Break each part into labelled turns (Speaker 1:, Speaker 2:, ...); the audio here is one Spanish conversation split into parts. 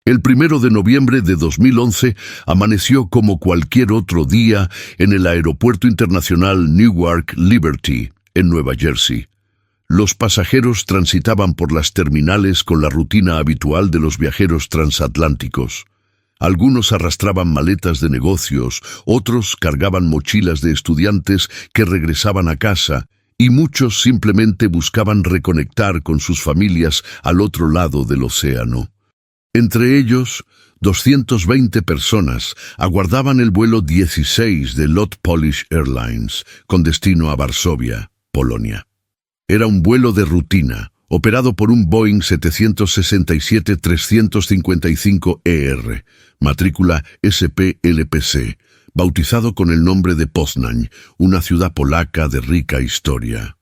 Speaker 1: El 1 de noviembre de 2011 amaneció como cualquier otro día en el Aeropuerto Internacional Newark Liberty, en Nueva Jersey. Los pasajeros transitaban por las terminales con la rutina habitual de los viajeros transatlánticos. Algunos arrastraban maletas de negocios, otros cargaban mochilas de estudiantes que regresaban a casa, y muchos simplemente buscaban reconectar con sus familias al otro lado del océano. Entre ellos, 220 personas aguardaban el vuelo 16 de LOT Polish Airlines, con destino a Varsovia, Polonia. Era un vuelo de rutina, operado por un Boeing 767-355ER, matrícula SPLPC, bautizado con el nombre de Poznań, una ciudad polaca de rica historia.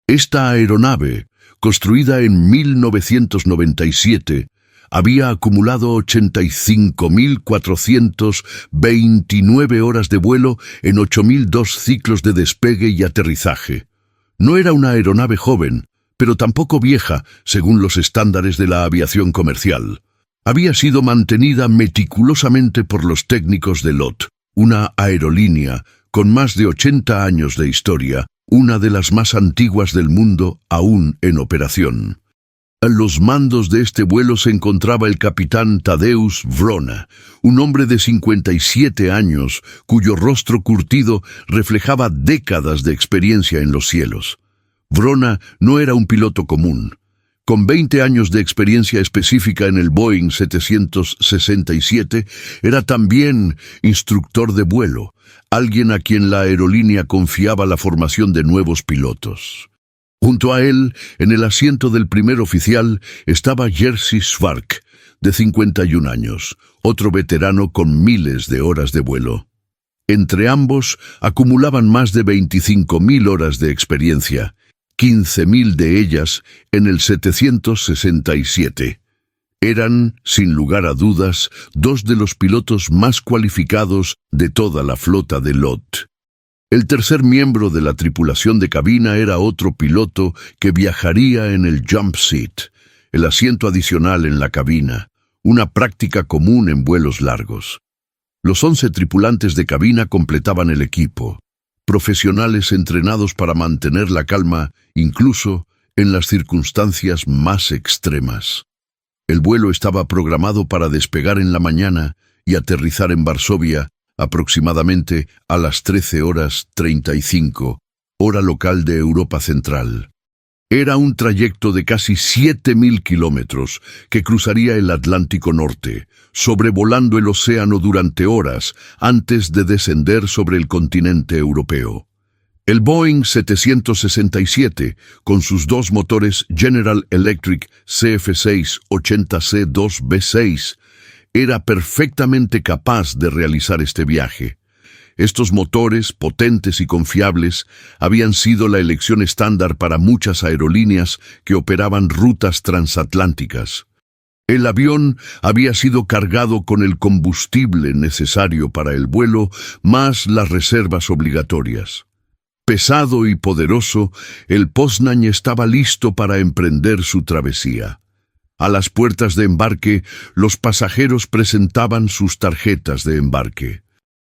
Speaker 1: Esta aeronave, construida en 1997, había acumulado 85.429 horas de vuelo en 8.002 ciclos de despegue y aterrizaje. No era una aeronave joven, pero tampoco vieja, según los estándares de la aviación comercial. Había sido mantenida meticulosamente por los técnicos de LOT, una aerolínea con más de 80 años de historia, una de las más antiguas del mundo aún en operación. A los mandos de este vuelo se encontraba el capitán Tadeusz Wrona, un hombre de 57 años cuyo rostro curtido reflejaba décadas de experiencia en los cielos. Wrona no era un piloto común. Con 20 años de experiencia específica en el Boeing 767, era también instructor de vuelo, alguien a quien la aerolínea confiaba la formación de nuevos pilotos. Junto a él, en el asiento del primer oficial, estaba Jerzy Schwark, de 51 años, otro veterano con miles de horas de vuelo. Entre ambos acumulaban más de 25.000 horas de experiencia, 15.000 de ellas en el 767. Eran, sin lugar a dudas, dos de los pilotos más cualificados de toda la flota de LOT. El tercer miembro de la tripulación de cabina era otro piloto que viajaría en el jump seat, el asiento adicional en la cabina, una práctica común en vuelos largos. Los 11 tripulantes de cabina completaban el equipo, profesionales entrenados para mantener la calma incluso en las circunstancias más extremas. El vuelo estaba programado para despegar en la mañana y aterrizar en Varsovia aproximadamente a las 13:35, hora local de Europa Central. Era un trayecto de casi 7.000 kilómetros que cruzaría el Atlántico Norte, sobrevolando el océano durante horas antes de descender sobre el continente europeo. El Boeing 767, con sus dos motores General Electric CF6-80C2B6, era perfectamente capaz de realizar este viaje. Estos motores, potentes y confiables, habían sido la elección estándar para muchas aerolíneas que operaban rutas transatlánticas. El avión había sido cargado con el combustible necesario para el vuelo, más las reservas obligatorias. Pesado y poderoso, el Poznań estaba listo para emprender su travesía. A las puertas de embarque, los pasajeros presentaban sus tarjetas de embarque.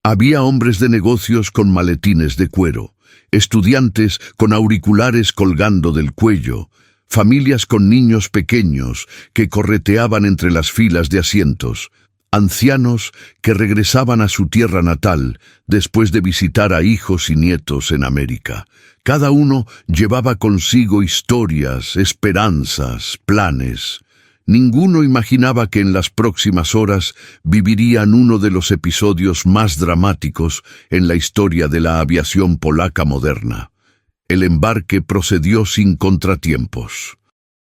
Speaker 1: Había hombres de negocios con maletines de cuero, estudiantes con auriculares colgando del cuello, familias con niños pequeños que correteaban entre las filas de asientos, ancianos que regresaban a su tierra natal después de visitar a hijos y nietos en América. Cada uno llevaba consigo historias, esperanzas, planes. Ninguno imaginaba que en las próximas horas vivirían uno de los episodios más dramáticos en la historia de la aviación polaca moderna. El embarque procedió sin contratiempos.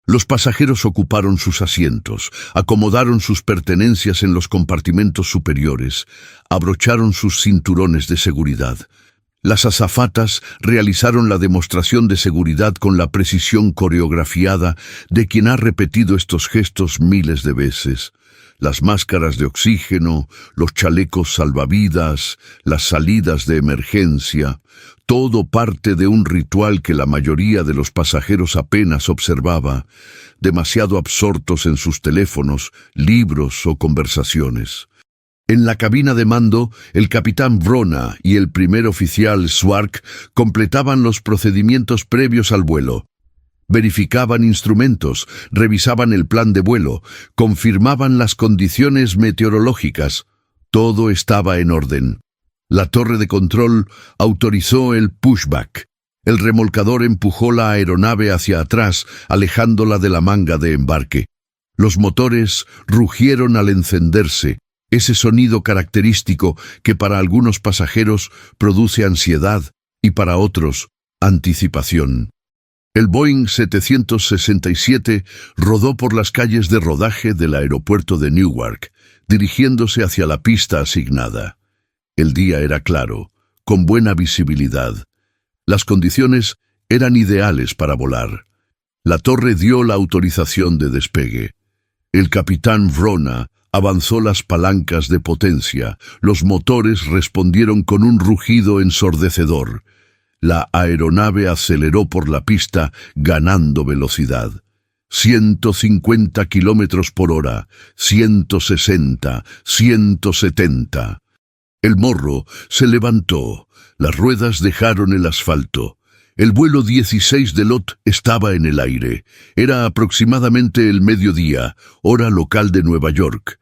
Speaker 1: Los pasajeros ocuparon sus asientos, acomodaron sus pertenencias en los compartimentos superiores, abrocharon sus cinturones de seguridad. Las azafatas realizaron la demostración de seguridad con la precisión coreografiada de quien ha repetido estos gestos miles de veces. Las máscaras de oxígeno, los chalecos salvavidas, las salidas de emergencia, todo parte de un ritual que la mayoría de los pasajeros apenas observaba, demasiado absortos en sus teléfonos, libros o conversaciones. En la cabina de mando, el capitán Vrona y el primer oficial Schwark completaban los procedimientos previos al vuelo. Verificaban instrumentos, revisaban el plan de vuelo, confirmaban las condiciones meteorológicas. Todo estaba en orden. La torre de control autorizó el pushback. El remolcador empujó la aeronave hacia atrás, alejándola de la manga de embarque. Los motores rugieron al encenderse, ese sonido característico que para algunos pasajeros produce ansiedad y para otros, anticipación. El Boeing 767 rodó por las calles de rodaje del aeropuerto de Newark, dirigiéndose hacia la pista asignada. El día era claro, con buena visibilidad. Las condiciones eran ideales para volar. La torre dio la autorización de despegue. El capitán Vrona avanzó las palancas de potencia. Los motores respondieron con un rugido ensordecedor. La aeronave aceleró por la pista, ganando velocidad. 150 kilómetros por hora, 160, 170. El morro se levantó. Las ruedas dejaron el asfalto. El vuelo 16 de LOT estaba en el aire. Era aproximadamente el mediodía, hora local de Nueva York.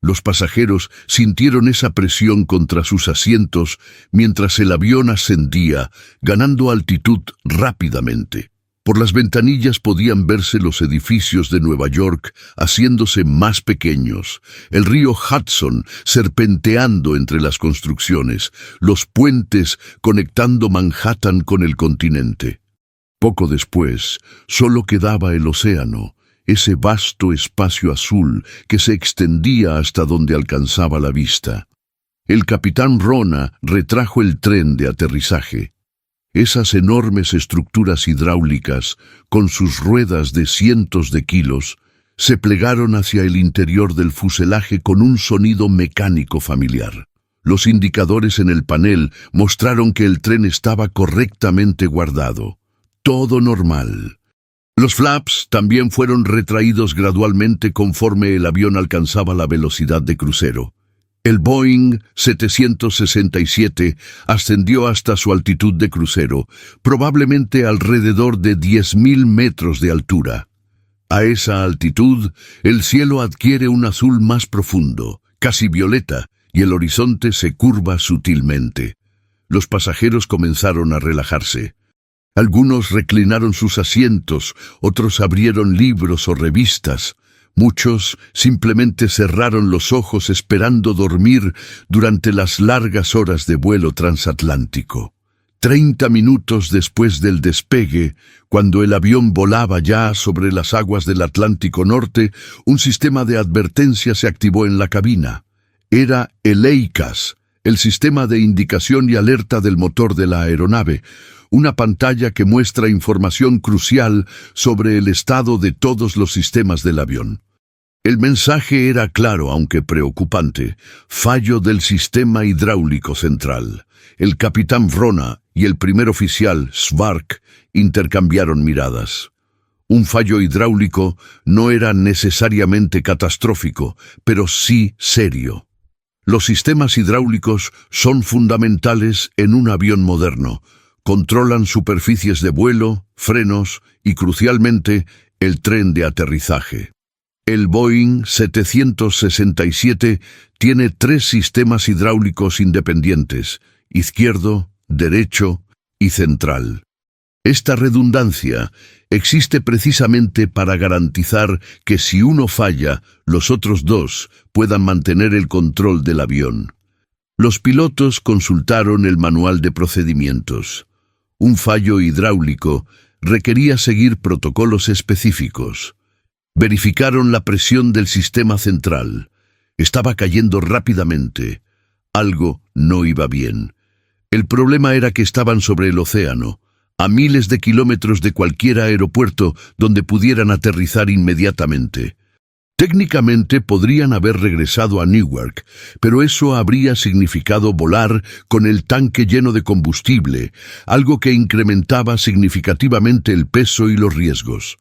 Speaker 1: Los pasajeros sintieron esa presión contra sus asientos mientras el avión ascendía, ganando altitud rápidamente. Por las ventanillas podían verse los edificios de Nueva York haciéndose más pequeños, el río Hudson serpenteando entre las construcciones, los puentes conectando Manhattan con el continente. Poco después, solo quedaba el océano, ese vasto espacio azul que se extendía hasta donde alcanzaba la vista. El capitán Vrona retrajo el tren de aterrizaje. Esas enormes estructuras hidráulicas, con sus ruedas de cientos de kilos, se plegaron hacia el interior del fuselaje con un sonido mecánico familiar. Los indicadores en el panel mostraron que el tren estaba correctamente guardado. Todo normal. Los flaps también fueron retraídos gradualmente conforme el avión alcanzaba la velocidad de crucero. El Boeing 767 ascendió hasta su altitud de crucero, probablemente alrededor de 10.000 metros de altura. A esa altitud, el cielo adquiere un azul más profundo, casi violeta, y el horizonte se curva sutilmente. Los pasajeros comenzaron a relajarse. Algunos reclinaron sus asientos, otros abrieron libros o revistas. Muchos simplemente cerraron los ojos esperando dormir durante las largas horas de vuelo transatlántico. 30 minutos después del despegue, cuando el avión volaba ya sobre las aguas del Atlántico Norte, un sistema de advertencia se activó en la cabina. Era el EICAS, el sistema de indicación y alerta del motor de la aeronave, una pantalla que muestra información crucial sobre el estado de todos los sistemas del avión. El mensaje era claro, aunque preocupante: fallo del sistema hidráulico central. El capitán Vrona y el primer oficial, Schwark, intercambiaron miradas. Un fallo hidráulico no era necesariamente catastrófico, pero sí serio. Los sistemas hidráulicos son fundamentales en un avión moderno. Controlan superficies de vuelo, frenos y, crucialmente, el tren de aterrizaje. El Boeing 767 tiene 3 sistemas hidráulicos independientes: izquierdo, derecho y central. Esta redundancia existe precisamente para garantizar que si uno falla, los otros 2 puedan mantener el control del avión. Los pilotos consultaron el manual de procedimientos. Un fallo hidráulico requería seguir protocolos específicos. Verificaron la presión del sistema central. Estaba cayendo rápidamente. Algo no iba bien. El problema era que estaban sobre el océano, a miles de kilómetros de cualquier aeropuerto donde pudieran aterrizar inmediatamente. Técnicamente podrían haber regresado a Newark, pero eso habría significado volar con el tanque lleno de combustible, algo que incrementaba significativamente el peso y los riesgos.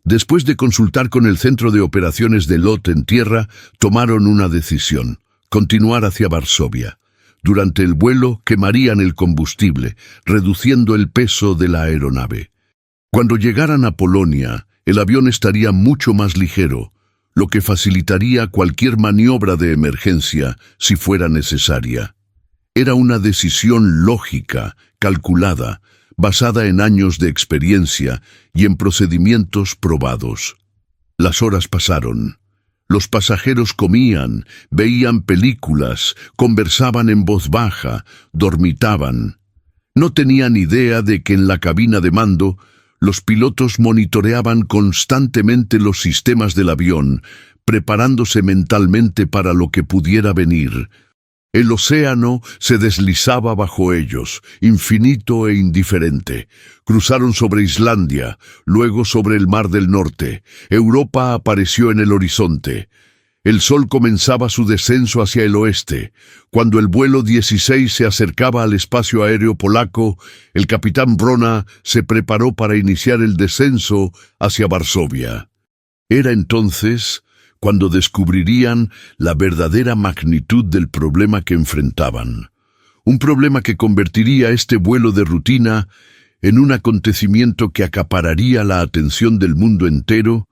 Speaker 1: Después de consultar con el centro de operaciones de LOT en tierra, tomaron una decisión: continuar hacia Varsovia. Durante el vuelo quemarían el combustible, reduciendo el peso de la aeronave. Cuando llegaran a Polonia, el avión estaría mucho más ligero, lo que facilitaría cualquier maniobra de emergencia si fuera necesaria. Era una decisión lógica, calculada, basada en años de experiencia y en procedimientos probados. Las horas pasaron. Los pasajeros comían, veían películas, conversaban en voz baja, dormitaban. No tenían idea de que en la cabina de mando los pilotos monitoreaban constantemente los sistemas del avión, preparándose mentalmente para lo que pudiera venir. El océano se deslizaba bajo ellos, infinito e indiferente. Cruzaron sobre Islandia, luego sobre el Mar del Norte. Europa apareció en el horizonte. El sol comenzaba su descenso hacia el oeste. Cuando el vuelo 16 se acercaba al espacio aéreo polaco, el capitán Wrona se preparó para iniciar el descenso hacia Varsovia. Era entonces cuando descubrirían la verdadera magnitud del problema que enfrentaban. Un problema que convertiría este vuelo de rutina en un acontecimiento que acapararía la atención del mundo entero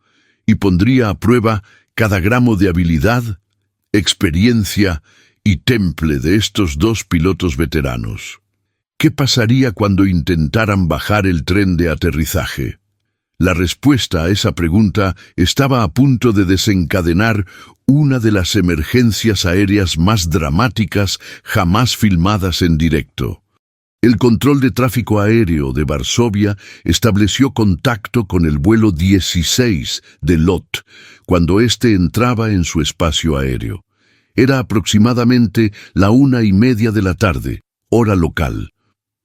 Speaker 1: y pondría a prueba cada gramo de habilidad, experiencia y temple de estos dos pilotos veteranos. ¿Qué pasaría cuando intentaran bajar el tren de aterrizaje? La respuesta a esa pregunta estaba a punto de desencadenar una de las emergencias aéreas más dramáticas jamás filmadas en directo. El control de tráfico aéreo de Varsovia estableció contacto con el vuelo 16 de LOT cuando éste entraba en su espacio aéreo. Era aproximadamente la 1:30 de la tarde, hora local.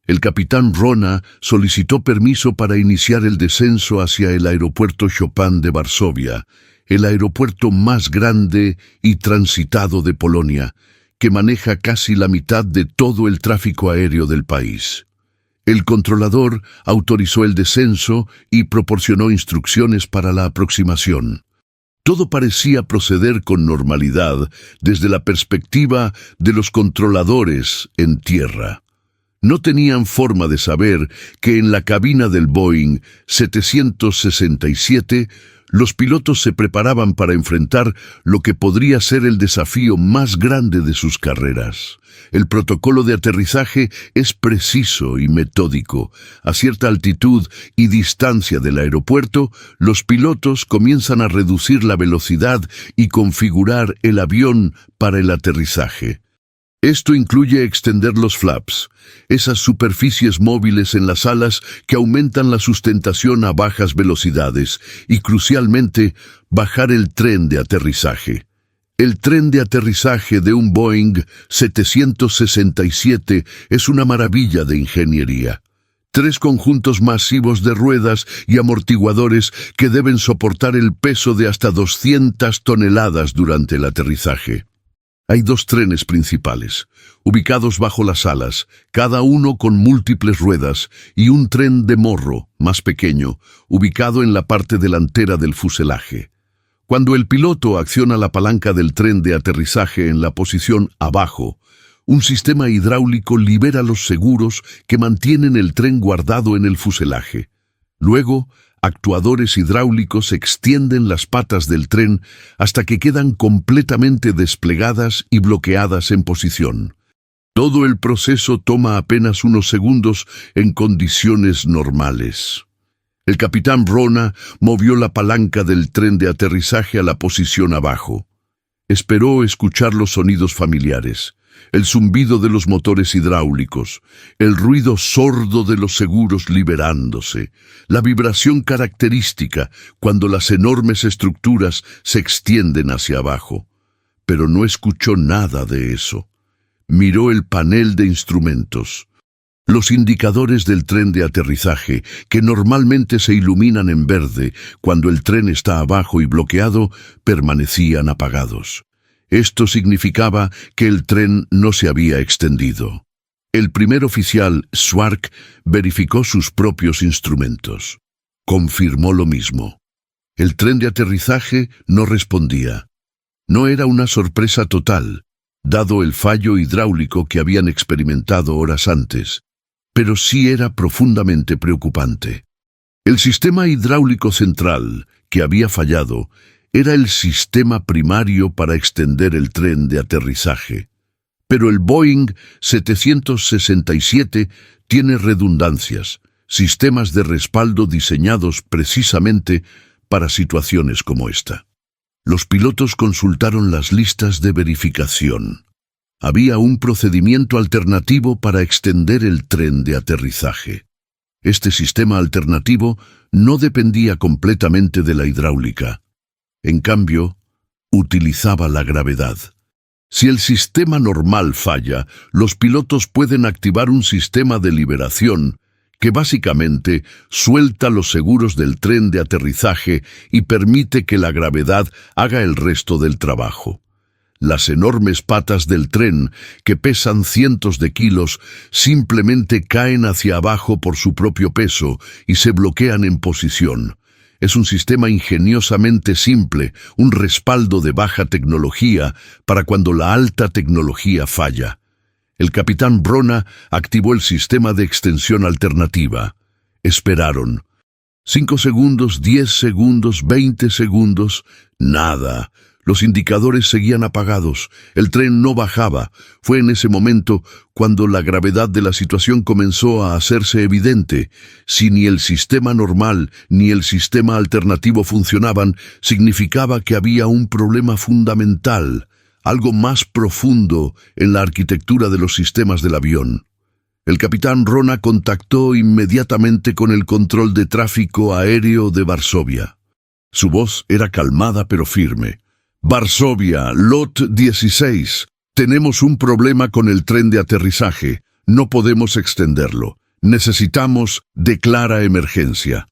Speaker 1: El capitán Wrona solicitó permiso para iniciar el descenso hacia el aeropuerto Chopin de Varsovia, el aeropuerto más grande y transitado de Polonia, que maneja casi la mitad de todo el tráfico aéreo del país. El controlador autorizó el descenso y proporcionó instrucciones para la aproximación. Todo parecía proceder con normalidad desde la perspectiva de los controladores en tierra. No tenían forma de saber que en la cabina del Boeing 767 los pilotos se preparaban para enfrentar lo que podría ser el desafío más grande de sus carreras. El protocolo de aterrizaje es preciso y metódico. A cierta altitud y distancia del aeropuerto, los pilotos comienzan a reducir la velocidad y configurar el avión para el aterrizaje. Esto incluye extender los flaps, esas superficies móviles en las alas que aumentan la sustentación a bajas velocidades, y crucialmente, bajar el tren de aterrizaje. El tren de aterrizaje de un Boeing 767 es una maravilla de ingeniería. 3 conjuntos masivos de ruedas y amortiguadores que deben soportar el peso de hasta 200 toneladas durante el aterrizaje. Hay 2 trenes principales, ubicados bajo las alas, cada uno con múltiples ruedas, y un tren de morro, más pequeño, ubicado en la parte delantera del fuselaje. Cuando el piloto acciona la palanca del tren de aterrizaje en la posición abajo, un sistema hidráulico libera los seguros que mantienen el tren guardado en el fuselaje. Luego, actuadores hidráulicos extienden las patas del tren hasta que quedan completamente desplegadas y bloqueadas en posición. Todo el proceso toma apenas unos segundos en condiciones normales. El capitán Wrona movió la palanca del tren de aterrizaje a la posición abajo. Esperó escuchar los sonidos familiares, el zumbido de los motores hidráulicos, el ruido sordo de los seguros liberándose, la vibración característica cuando las enormes estructuras se extienden hacia abajo. Pero no escuchó nada de eso. Miró el panel de instrumentos. Los indicadores del tren de aterrizaje, que normalmente se iluminan en verde cuando el tren está abajo y bloqueado, permanecían apagados. Esto significaba que el tren no se había extendido. El primer oficial, Schwark, verificó sus propios instrumentos. Confirmó lo mismo. El tren de aterrizaje no respondía. No era una sorpresa total, dado el fallo hidráulico que habían experimentado horas antes, pero sí era profundamente preocupante. El sistema hidráulico central, que había fallado, era el sistema primario para extender el tren de aterrizaje. Pero el Boeing 767 tiene redundancias, sistemas de respaldo diseñados precisamente para situaciones como esta. Los pilotos consultaron las listas de verificación. Había un procedimiento alternativo para extender el tren de aterrizaje. Este sistema alternativo no dependía completamente de la hidráulica. En cambio, utilizaba la gravedad. Si el sistema normal falla, los pilotos pueden activar un sistema de liberación que básicamente suelta los seguros del tren de aterrizaje y permite que la gravedad haga el resto del trabajo. Las enormes patas del tren, que pesan cientos de kilos, simplemente caen hacia abajo por su propio peso y se bloquean en posición. Es un sistema ingeniosamente simple, un respaldo de baja tecnología para cuando la alta tecnología falla. El capitán Brona activó el sistema de extensión alternativa. Esperaron. 5 segundos, 10 segundos, 20 segundos. Nada. Los indicadores seguían apagados. El tren no bajaba. Fue en ese momento cuando la gravedad de la situación comenzó a hacerse evidente. Si ni el sistema normal ni el sistema alternativo funcionaban, significaba que había un problema fundamental, algo más profundo en la arquitectura de los sistemas del avión. El capitán Brona contactó inmediatamente con el control de tráfico aéreo de Varsovia. Su voz era calmada pero firme. Varsovia, Lot 16. Tenemos un problema con el tren de aterrizaje. No podemos extenderlo. Necesitamos declara emergencia.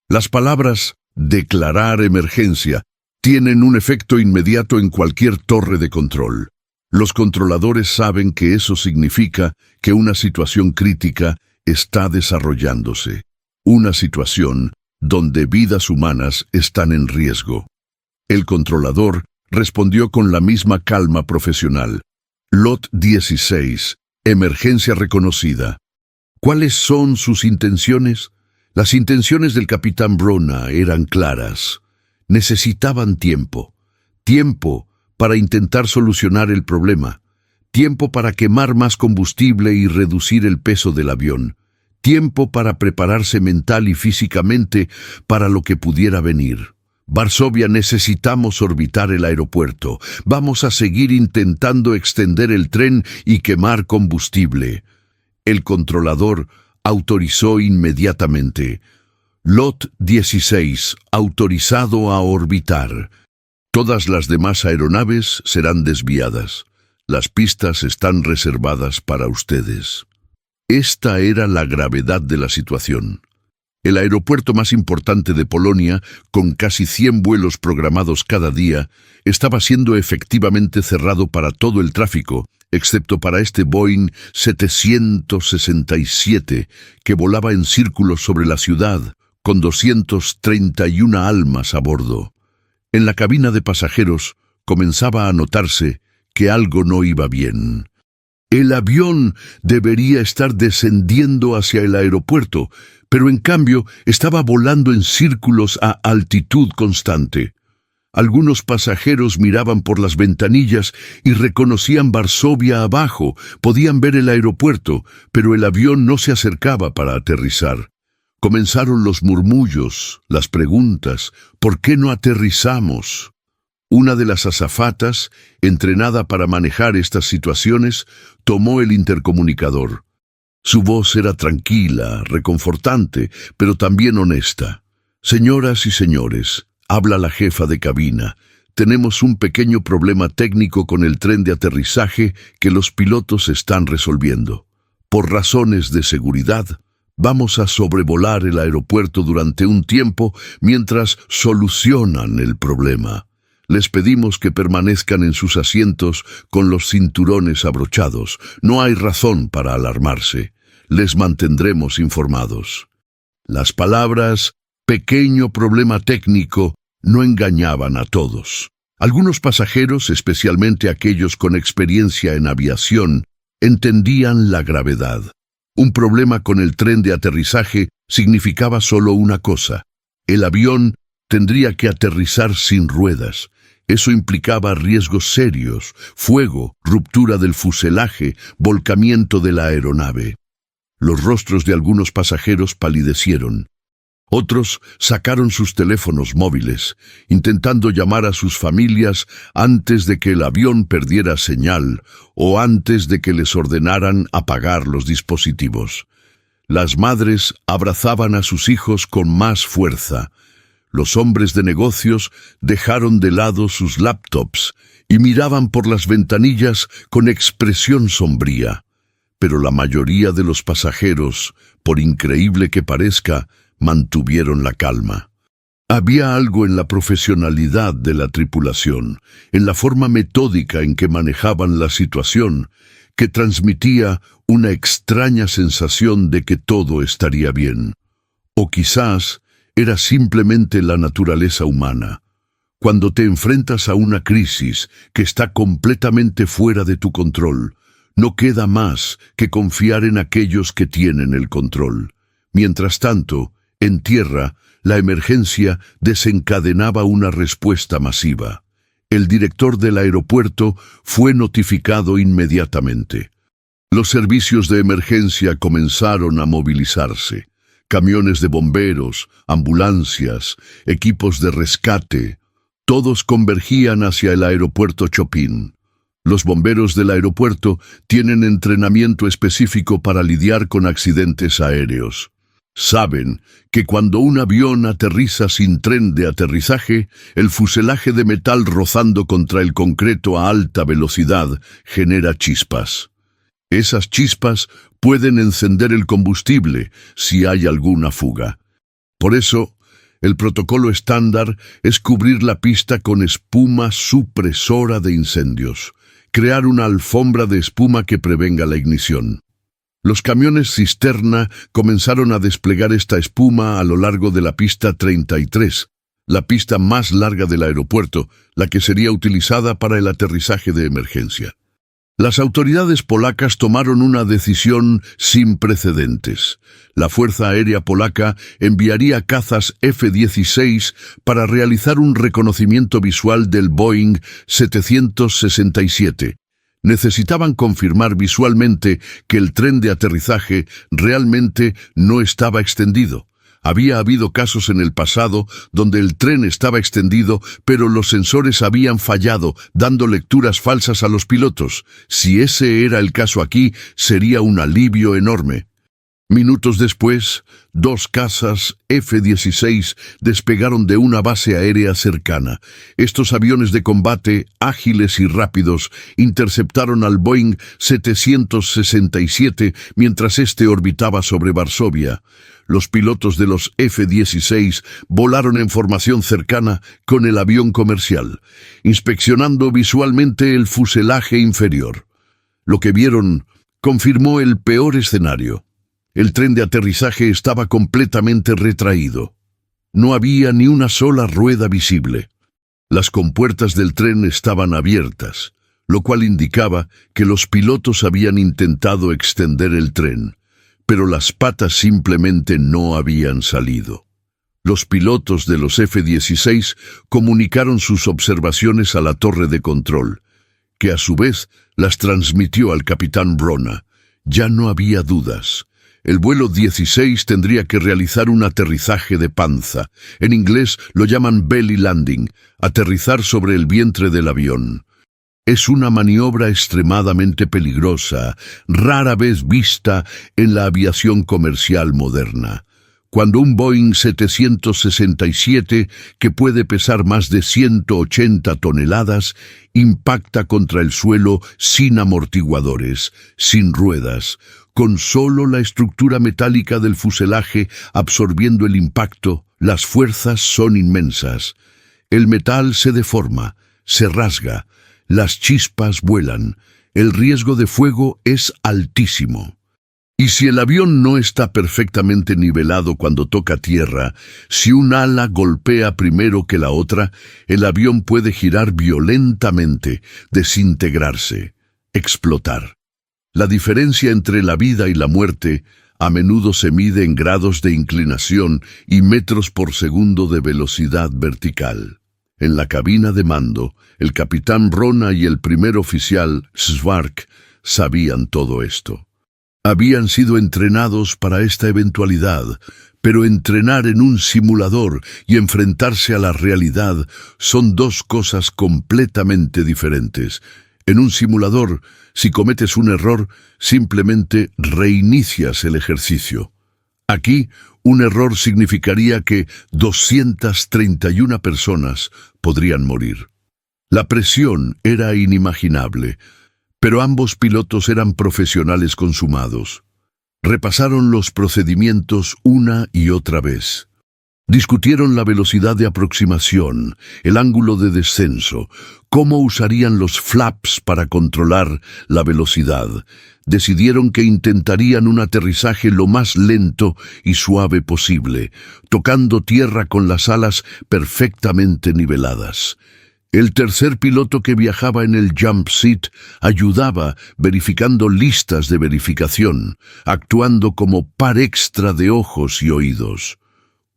Speaker 1: Las palabras declarar emergencia tienen un efecto inmediato en cualquier torre de control. Los controladores saben que eso significa que una situación crítica está desarrollándose. Una situación donde vidas humanas están en riesgo. El controlador respondió con la misma calma profesional. Lot 16. Emergencia reconocida. ¿Cuáles son sus intenciones? Las intenciones del capitán Brona eran claras. Necesitaban tiempo. Tiempo para intentar solucionar el problema. Tiempo para quemar más combustible y reducir el peso del avión. Tiempo para prepararse mental y físicamente para lo que pudiera venir. Varsovia, necesitamos orbitar el aeropuerto. Vamos a seguir intentando extender el tren y quemar combustible. El controlador autorizó inmediatamente. Lot 16, autorizado a orbitar. Todas las demás aeronaves serán desviadas. Las pistas están reservadas para ustedes. Esta era la gravedad de la situación. El aeropuerto más importante de Polonia, con casi 100 vuelos programados cada día, estaba siendo efectivamente cerrado para todo el tráfico, excepto para este Boeing 767, que volaba en círculos sobre la ciudad, con 231 almas a bordo. En la cabina de pasajeros comenzaba a notarse que algo no iba bien. El avión debería estar descendiendo hacia el aeropuerto, pero en cambio estaba volando en círculos a altitud constante. Algunos pasajeros miraban por las ventanillas y reconocían Varsovia abajo, podían ver el aeropuerto, pero el avión no se acercaba para aterrizar. Comenzaron los murmullos, las preguntas, ¿por qué no aterrizamos? Una de las azafatas, entrenada para manejar estas situaciones, tomó el intercomunicador. Su voz era tranquila, reconfortante, pero también honesta. Señoras y señores, habla la jefa de cabina. Tenemos un pequeño problema técnico con el tren de aterrizaje que los pilotos están resolviendo. Por razones de seguridad, vamos a sobrevolar el aeropuerto durante un tiempo mientras solucionan el problema. Les pedimos que permanezcan en sus asientos con los cinturones abrochados. No hay razón para alarmarse. Les mantendremos informados. Las palabras «pequeño problema técnico» no engañaban a todos. Algunos pasajeros, especialmente aquellos con experiencia en aviación, entendían la gravedad. Un problema con el tren de aterrizaje significaba solo una cosa: el avión tendría que aterrizar sin ruedas. Eso implicaba riesgos serios: fuego, ruptura del fuselaje, volcamiento de la aeronave. Los rostros de algunos pasajeros palidecieron. Otros sacaron sus teléfonos móviles, intentando llamar a sus familias antes de que el avión perdiera señal o antes de que les ordenaran apagar los dispositivos. Las madres abrazaban a sus hijos con más fuerza. Los hombres de negocios dejaron de lado sus laptops y miraban por las ventanillas con expresión sombría. Pero la mayoría de los pasajeros, por increíble que parezca, mantuvieron la calma. Había algo en la profesionalidad de la tripulación, en la forma metódica en que manejaban la situación, que transmitía una extraña sensación de que todo estaría bien. O quizás era simplemente la naturaleza humana. Cuando te enfrentas a una crisis que está completamente fuera de tu control, no queda más que confiar en aquellos que tienen el control. Mientras tanto, en tierra, la emergencia desencadenaba una respuesta masiva. El director del aeropuerto fue notificado inmediatamente. Los servicios de emergencia comenzaron a movilizarse. Camiones de bomberos, ambulancias, equipos de rescate, todos convergían hacia el aeropuerto Chopin. Los bomberos del aeropuerto tienen entrenamiento específico para lidiar con accidentes aéreos. Saben que cuando un avión aterriza sin tren de aterrizaje, el fuselaje de metal rozando contra el concreto a alta velocidad genera chispas. Esas chispas pueden encender el combustible si hay alguna fuga. Por eso, el protocolo estándar es cubrir la pista con espuma supresora de incendios, crear una alfombra de espuma que prevenga la ignición. Los camiones cisterna comenzaron a desplegar esta espuma a lo largo de la pista 33, la pista más larga del aeropuerto, la que sería utilizada para el aterrizaje de emergencia. Las autoridades polacas tomaron una decisión sin precedentes. La Fuerza Aérea Polaca enviaría cazas F-16 para realizar un reconocimiento visual del Boeing 767. Necesitaban confirmar visualmente que el tren de aterrizaje realmente no estaba extendido. Había habido casos en el pasado donde el tren estaba extendido, pero los sensores habían fallado, dando lecturas falsas a los pilotos. Si ese era el caso aquí, sería un alivio enorme. Minutos después, 2 cazas F-16 despegaron de una base aérea cercana. Estos aviones de combate, ágiles y rápidos, interceptaron al Boeing 767 mientras éste orbitaba sobre Varsovia. Los pilotos de los F-16 volaron en formación cercana con el avión comercial, inspeccionando visualmente el fuselaje inferior. Lo que vieron confirmó el peor escenario. El tren de aterrizaje estaba completamente retraído. No había ni una sola rueda visible. Las compuertas del tren estaban abiertas, lo cual indicaba que los pilotos habían intentado extender el tren, pero las patas simplemente no habían salido. Los pilotos de los F-16 comunicaron sus observaciones a la torre de control, que a su vez las transmitió al capitán Brona. Ya no había dudas. El vuelo 16 tendría que realizar un aterrizaje de panza. En inglés lo llaman belly landing, aterrizar sobre el vientre del avión. Es una maniobra extremadamente peligrosa, rara vez vista en la aviación comercial moderna. Cuando un Boeing 767, que puede pesar más de 180 toneladas, impacta contra el suelo sin amortiguadores, sin ruedas, con solo la estructura metálica del fuselaje absorbiendo el impacto, las fuerzas son inmensas. El metal se deforma, se rasga, las chispas vuelan, el riesgo de fuego es altísimo. Y si el avión no está perfectamente nivelado cuando toca tierra, si un ala golpea primero que la otra, el avión puede girar violentamente, desintegrarse, explotar. La diferencia entre la vida y la muerte a menudo se mide en grados de inclinación y metros por segundo de velocidad vertical. En la cabina de mando, el capitán Rona y el primer oficial, Schwark, sabían todo esto. Habían sido entrenados para esta eventualidad, pero entrenar en un simulador y enfrentarse a la realidad son dos cosas completamente diferentes. En un simulador, si cometes un error, simplemente reinicias el ejercicio. Aquí, un error significaría que 231 personas podrían morir. La presión era inimaginable. Pero ambos pilotos eran profesionales consumados. Repasaron los procedimientos una y otra vez. Discutieron la velocidad de aproximación, el ángulo de descenso, cómo usarían los flaps para controlar la velocidad. Decidieron que intentarían un aterrizaje lo más lento y suave posible, tocando tierra con las alas perfectamente niveladas. El tercer piloto que viajaba en el jump seat ayudaba verificando listas de verificación, actuando como par extra de ojos y oídos.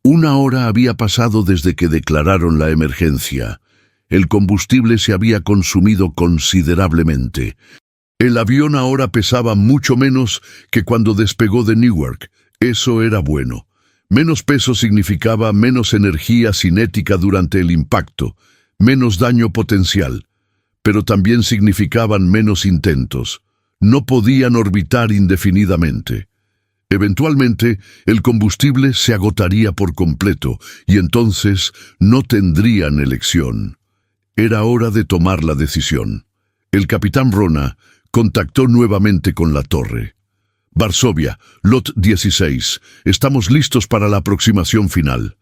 Speaker 1: 1 hora había pasado desde que declararon la emergencia. El combustible se había consumido considerablemente. El avión ahora pesaba mucho menos que cuando despegó de Newark. Eso era bueno. Menos peso significaba menos energía cinética durante el impacto, menos daño potencial, pero también significaban menos intentos. No podían orbitar indefinidamente. Eventualmente, el combustible se agotaría por completo y entonces no tendrían elección. Era hora de tomar la decisión. El capitán Rona contactó nuevamente con la torre. Varsovia, Lot 16, estamos listos para la aproximación final.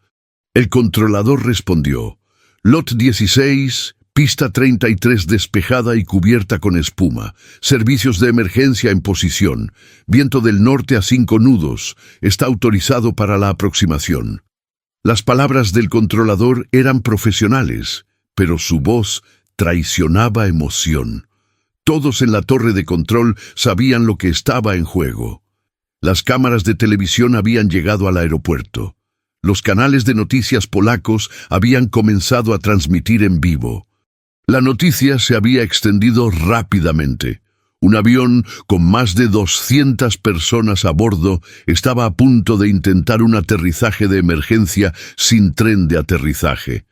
Speaker 1: El controlador respondió. Lot 16, pista 33 despejada y cubierta con espuma. Servicios de emergencia en posición. Viento del norte a 5 nudos. Está autorizado para la aproximación. Las palabras del controlador eran profesionales, pero su voz traicionaba emoción. Todos en la torre de control sabían lo que estaba en juego. Las cámaras de televisión habían llegado al aeropuerto. Los canales de noticias polacos habían comenzado a transmitir en vivo. La noticia se había extendido rápidamente. Un avión con más de 200 personas a bordo estaba a punto de intentar un aterrizaje de emergencia sin tren de aterrizaje.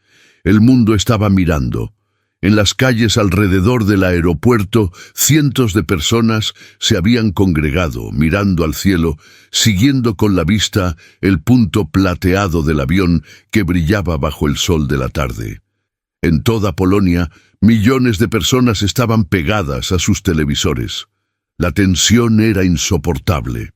Speaker 1: El mundo estaba mirando. En las calles alrededor del aeropuerto, cientos de personas se habían congregado, mirando al cielo, siguiendo con la vista el punto plateado del avión que brillaba bajo el sol de la tarde. En toda Polonia, millones de personas estaban pegadas a sus televisores. La tensión era insoportable.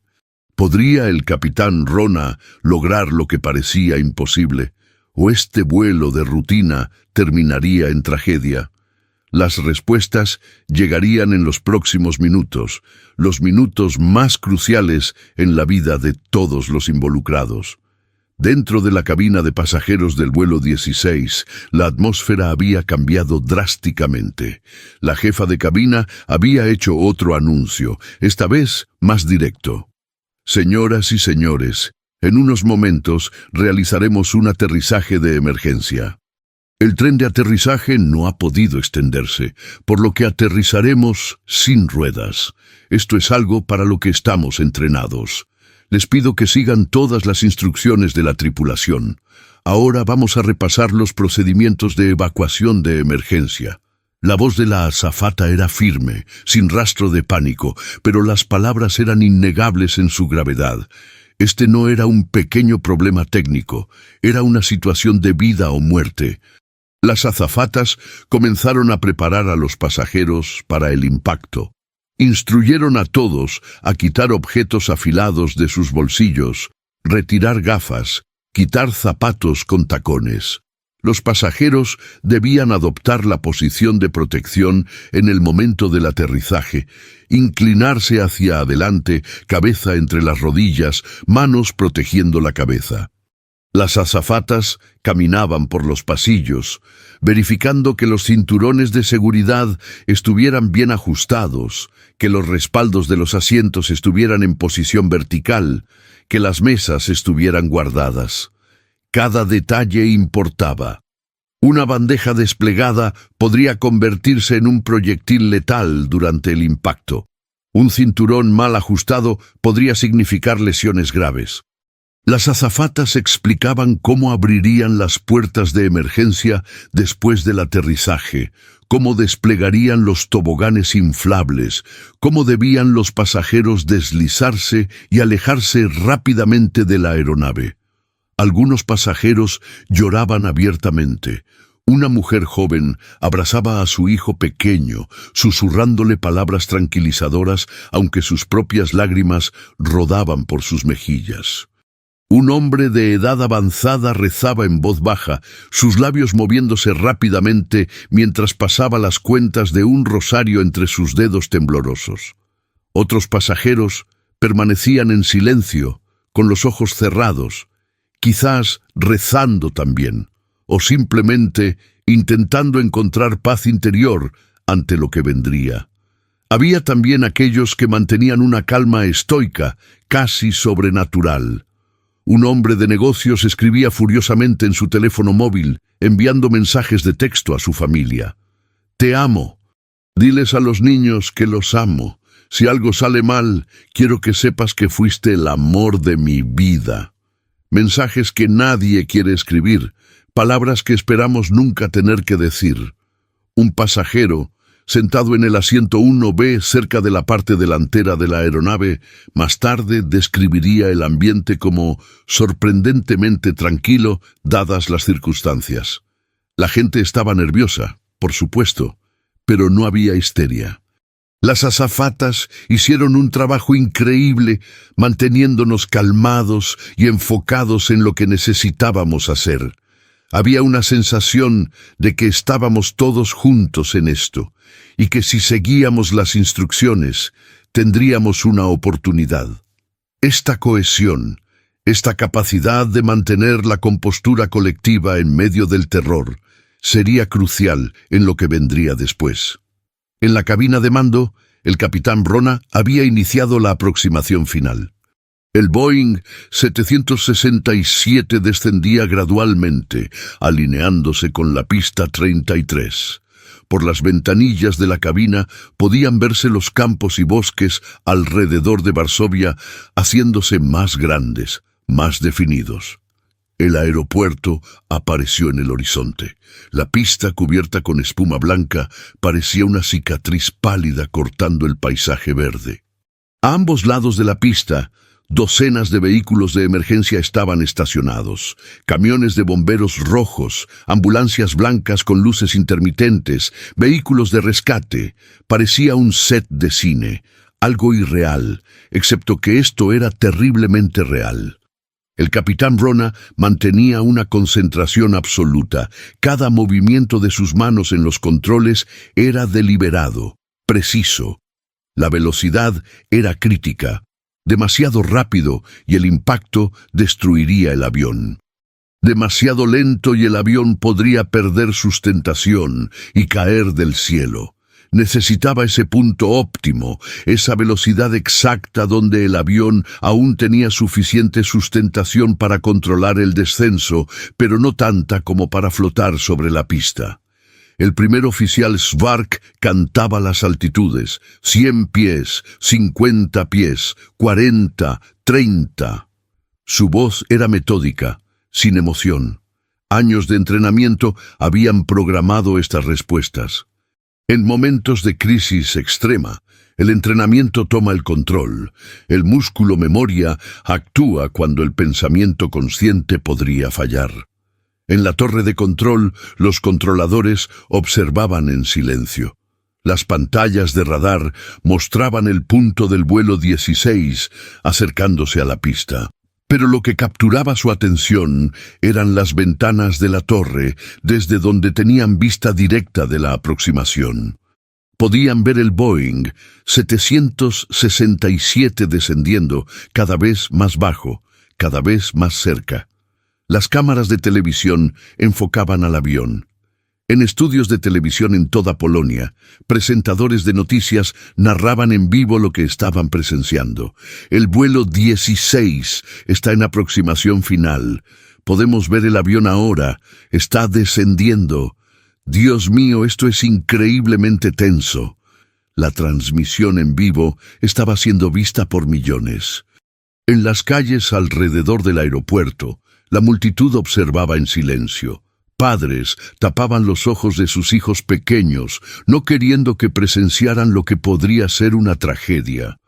Speaker 1: ¿Podría el capitán Rona lograr lo que parecía imposible? ¿O este vuelo de rutina terminaría en tragedia? Las respuestas llegarían en los próximos minutos, los minutos más cruciales en la vida de todos los involucrados. Dentro de la cabina de pasajeros del vuelo 16, la atmósfera había cambiado drásticamente. La jefa de cabina había hecho otro anuncio, esta vez más directo. Señoras y señores, en unos momentos realizaremos un aterrizaje de emergencia. El tren de aterrizaje no ha podido extenderse, por lo que aterrizaremos sin ruedas. Esto es algo para lo que estamos entrenados. Les pido que sigan todas las instrucciones de la tripulación. Ahora vamos a repasar los procedimientos de evacuación de emergencia. La voz de la azafata era firme, sin rastro de pánico, pero las palabras eran innegables en su gravedad. Este no era un pequeño problema técnico, era una situación de vida o muerte. Las azafatas comenzaron a preparar a los pasajeros para el impacto. Instruyeron a todos a quitar objetos afilados de sus bolsillos, retirar gafas, quitar zapatos con tacones. Los pasajeros debían adoptar la posición de protección en el momento del aterrizaje, inclinarse hacia adelante, cabeza entre las rodillas, manos protegiendo la cabeza. Las azafatas caminaban por los pasillos, verificando que los cinturones de seguridad estuvieran bien ajustados, que los respaldos de los asientos estuvieran en posición vertical, que las mesas estuvieran guardadas. Cada detalle importaba. Una bandeja desplegada podría convertirse en un proyectil letal durante el impacto. Un cinturón mal ajustado podría significar lesiones graves. Las azafatas explicaban cómo abrirían las puertas de emergencia después del aterrizaje, cómo desplegarían los toboganes inflables, cómo debían los pasajeros deslizarse y alejarse rápidamente de la aeronave. Algunos pasajeros lloraban abiertamente. Una mujer joven abrazaba a su hijo pequeño, susurrándole palabras tranquilizadoras, aunque sus propias lágrimas rodaban por sus mejillas. Un hombre de edad avanzada rezaba en voz baja, sus labios moviéndose rápidamente mientras pasaba las cuentas de un rosario entre sus dedos temblorosos. Otros pasajeros permanecían en silencio, con los ojos cerrados, quizás rezando también, o simplemente intentando encontrar paz interior ante lo que vendría. Había también aquellos que mantenían una calma estoica, casi sobrenatural. Un hombre de negocios escribía furiosamente en su teléfono móvil, enviando mensajes de texto a su familia. «Te amo. Diles a los niños que los amo. Si algo sale mal, quiero que sepas que fuiste el amor de mi vida». Mensajes que nadie quiere escribir, palabras que esperamos nunca tener que decir. Un pasajero, sentado en el asiento 1B cerca de la parte delantera de la aeronave, más tarde describiría el ambiente como sorprendentemente tranquilo dadas las circunstancias. La gente estaba nerviosa, por supuesto, pero no había histeria. Las azafatas hicieron un trabajo increíble, manteniéndonos calmados y enfocados en lo que necesitábamos hacer. Había una sensación de que estábamos todos juntos en esto, y que si seguíamos las instrucciones, tendríamos una oportunidad. Esta cohesión, esta capacidad de mantener la compostura colectiva en medio del terror, sería crucial en lo que vendría después. En la cabina de mando, el capitán Vrona había iniciado la aproximación final. El Boeing 767 descendía gradualmente, alineándose con la pista 33. Por las ventanillas de la cabina podían verse los campos y bosques alrededor de Varsovia haciéndose más grandes, más definidos. El aeropuerto apareció en el horizonte. La pista cubierta con espuma blanca parecía una cicatriz pálida cortando el paisaje verde. A ambos lados de la pista, docenas de vehículos de emergencia estaban estacionados. Camiones de bomberos rojos, ambulancias blancas con luces intermitentes, vehículos de rescate. Parecía un set de cine, algo irreal, excepto que esto era terriblemente real. El capitán Vrona mantenía una concentración absoluta. Cada movimiento de sus manos en los controles era deliberado, preciso. La velocidad era crítica, demasiado rápido y el impacto destruiría el avión. Demasiado lento y el avión podría perder sustentación y caer del cielo. Necesitaba ese punto óptimo, esa velocidad exacta donde el avión aún tenía suficiente sustentación para controlar el descenso, pero no tanta como para flotar sobre la pista. El primer oficial Svark cantaba las altitudes: 100 pies, 50 pies, 40, 30. Su voz era metódica, sin emoción. Años de entrenamiento habían programado estas respuestas. En momentos de crisis extrema, El entrenamiento toma el control. El músculo memoria actúa cuando el pensamiento consciente podría fallar. En la torre de control, los controladores observaban en silencio. Las pantallas de radar mostraban el punto del vuelo 16 acercándose a la pista. Pero lo que capturaba su atención eran las ventanas de la torre, desde donde tenían vista directa de la aproximación. Podían ver el Boeing 767 descendiendo, cada vez más bajo, cada vez más cerca. Las cámaras de televisión enfocaban al avión. En estudios de televisión en toda Polonia, presentadores de noticias narraban en vivo lo que estaban presenciando. El vuelo 16 está en aproximación final. Podemos ver el avión ahora. Está descendiendo. Dios mío, esto es increíblemente tenso. La transmisión en vivo estaba siendo vista por millones. En las calles alrededor del aeropuerto, la multitud observaba en silencio. Padres tapaban los ojos de sus hijos pequeños, no queriendo que presenciaran lo que podría ser una tragedia.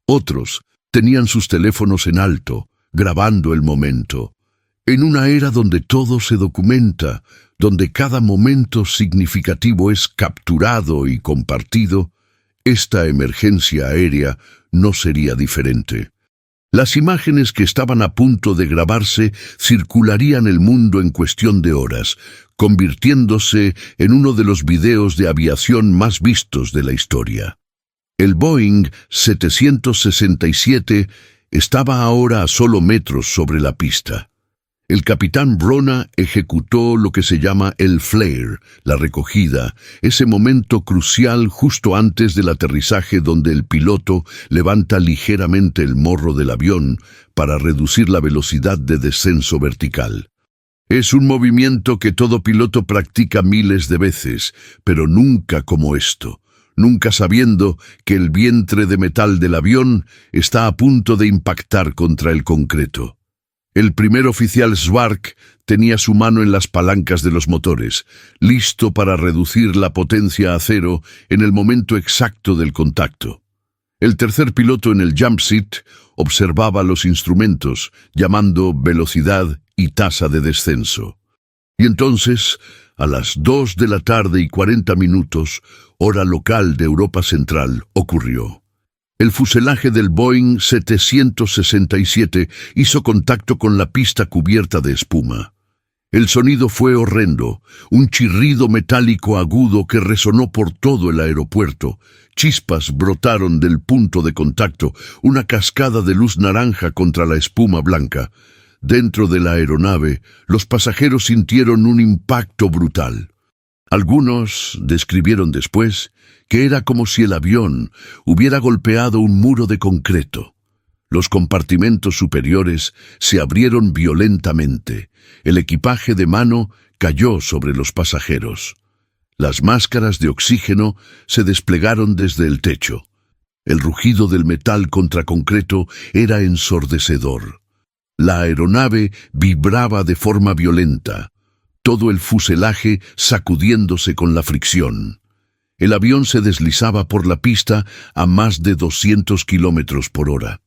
Speaker 1: Otros tenían sus teléfonos en alto, grabando el momento. En una era donde todo se documenta, donde cada momento significativo es capturado y compartido, esta emergencia aérea no sería diferente. Las imágenes que estaban a punto de grabarse circularían el mundo en cuestión de horas, convirtiéndose en uno de los videos de aviación más vistos de la historia. El Boeing 767 estaba ahora a solo metros sobre la pista. El capitán Wrona ejecutó lo que se llama el flare, la recogida, ese momento crucial justo antes del aterrizaje donde el piloto levanta ligeramente el morro del avión para reducir la velocidad de descenso vertical. Es un movimiento que todo piloto practica miles de veces, pero nunca como esto, nunca sabiendo que el vientre de metal del avión está a punto de impactar contra el concreto. El primer oficial Schwark tenía su mano en las palancas de los motores, listo para reducir la potencia a cero en el momento exacto del contacto. El tercer piloto en el jump seat observaba los instrumentos, llamando velocidad y tasa de descenso. Y entonces, a las 2:40 hora local de Europa Central, ocurrió. El fuselaje del Boeing 767 hizo contacto con la pista cubierta de espuma. El sonido fue horrendo, un chirrido metálico agudo que resonó por todo el aeropuerto. Chispas brotaron del punto de contacto, una cascada de luz naranja contra la espuma blanca. Dentro de la aeronave, los pasajeros sintieron un impacto brutal. Algunos describieron después que era como si el avión hubiera golpeado un muro de concreto. Los compartimentos superiores se abrieron violentamente. El equipaje de mano cayó sobre los pasajeros. Las máscaras de oxígeno se desplegaron desde el techo. El rugido del metal contra concreto era ensordecedor. La aeronave vibraba de forma violenta, todo el fuselaje sacudiéndose con la fricción. El avión se deslizaba por la pista a más de 200 kilómetros por hora.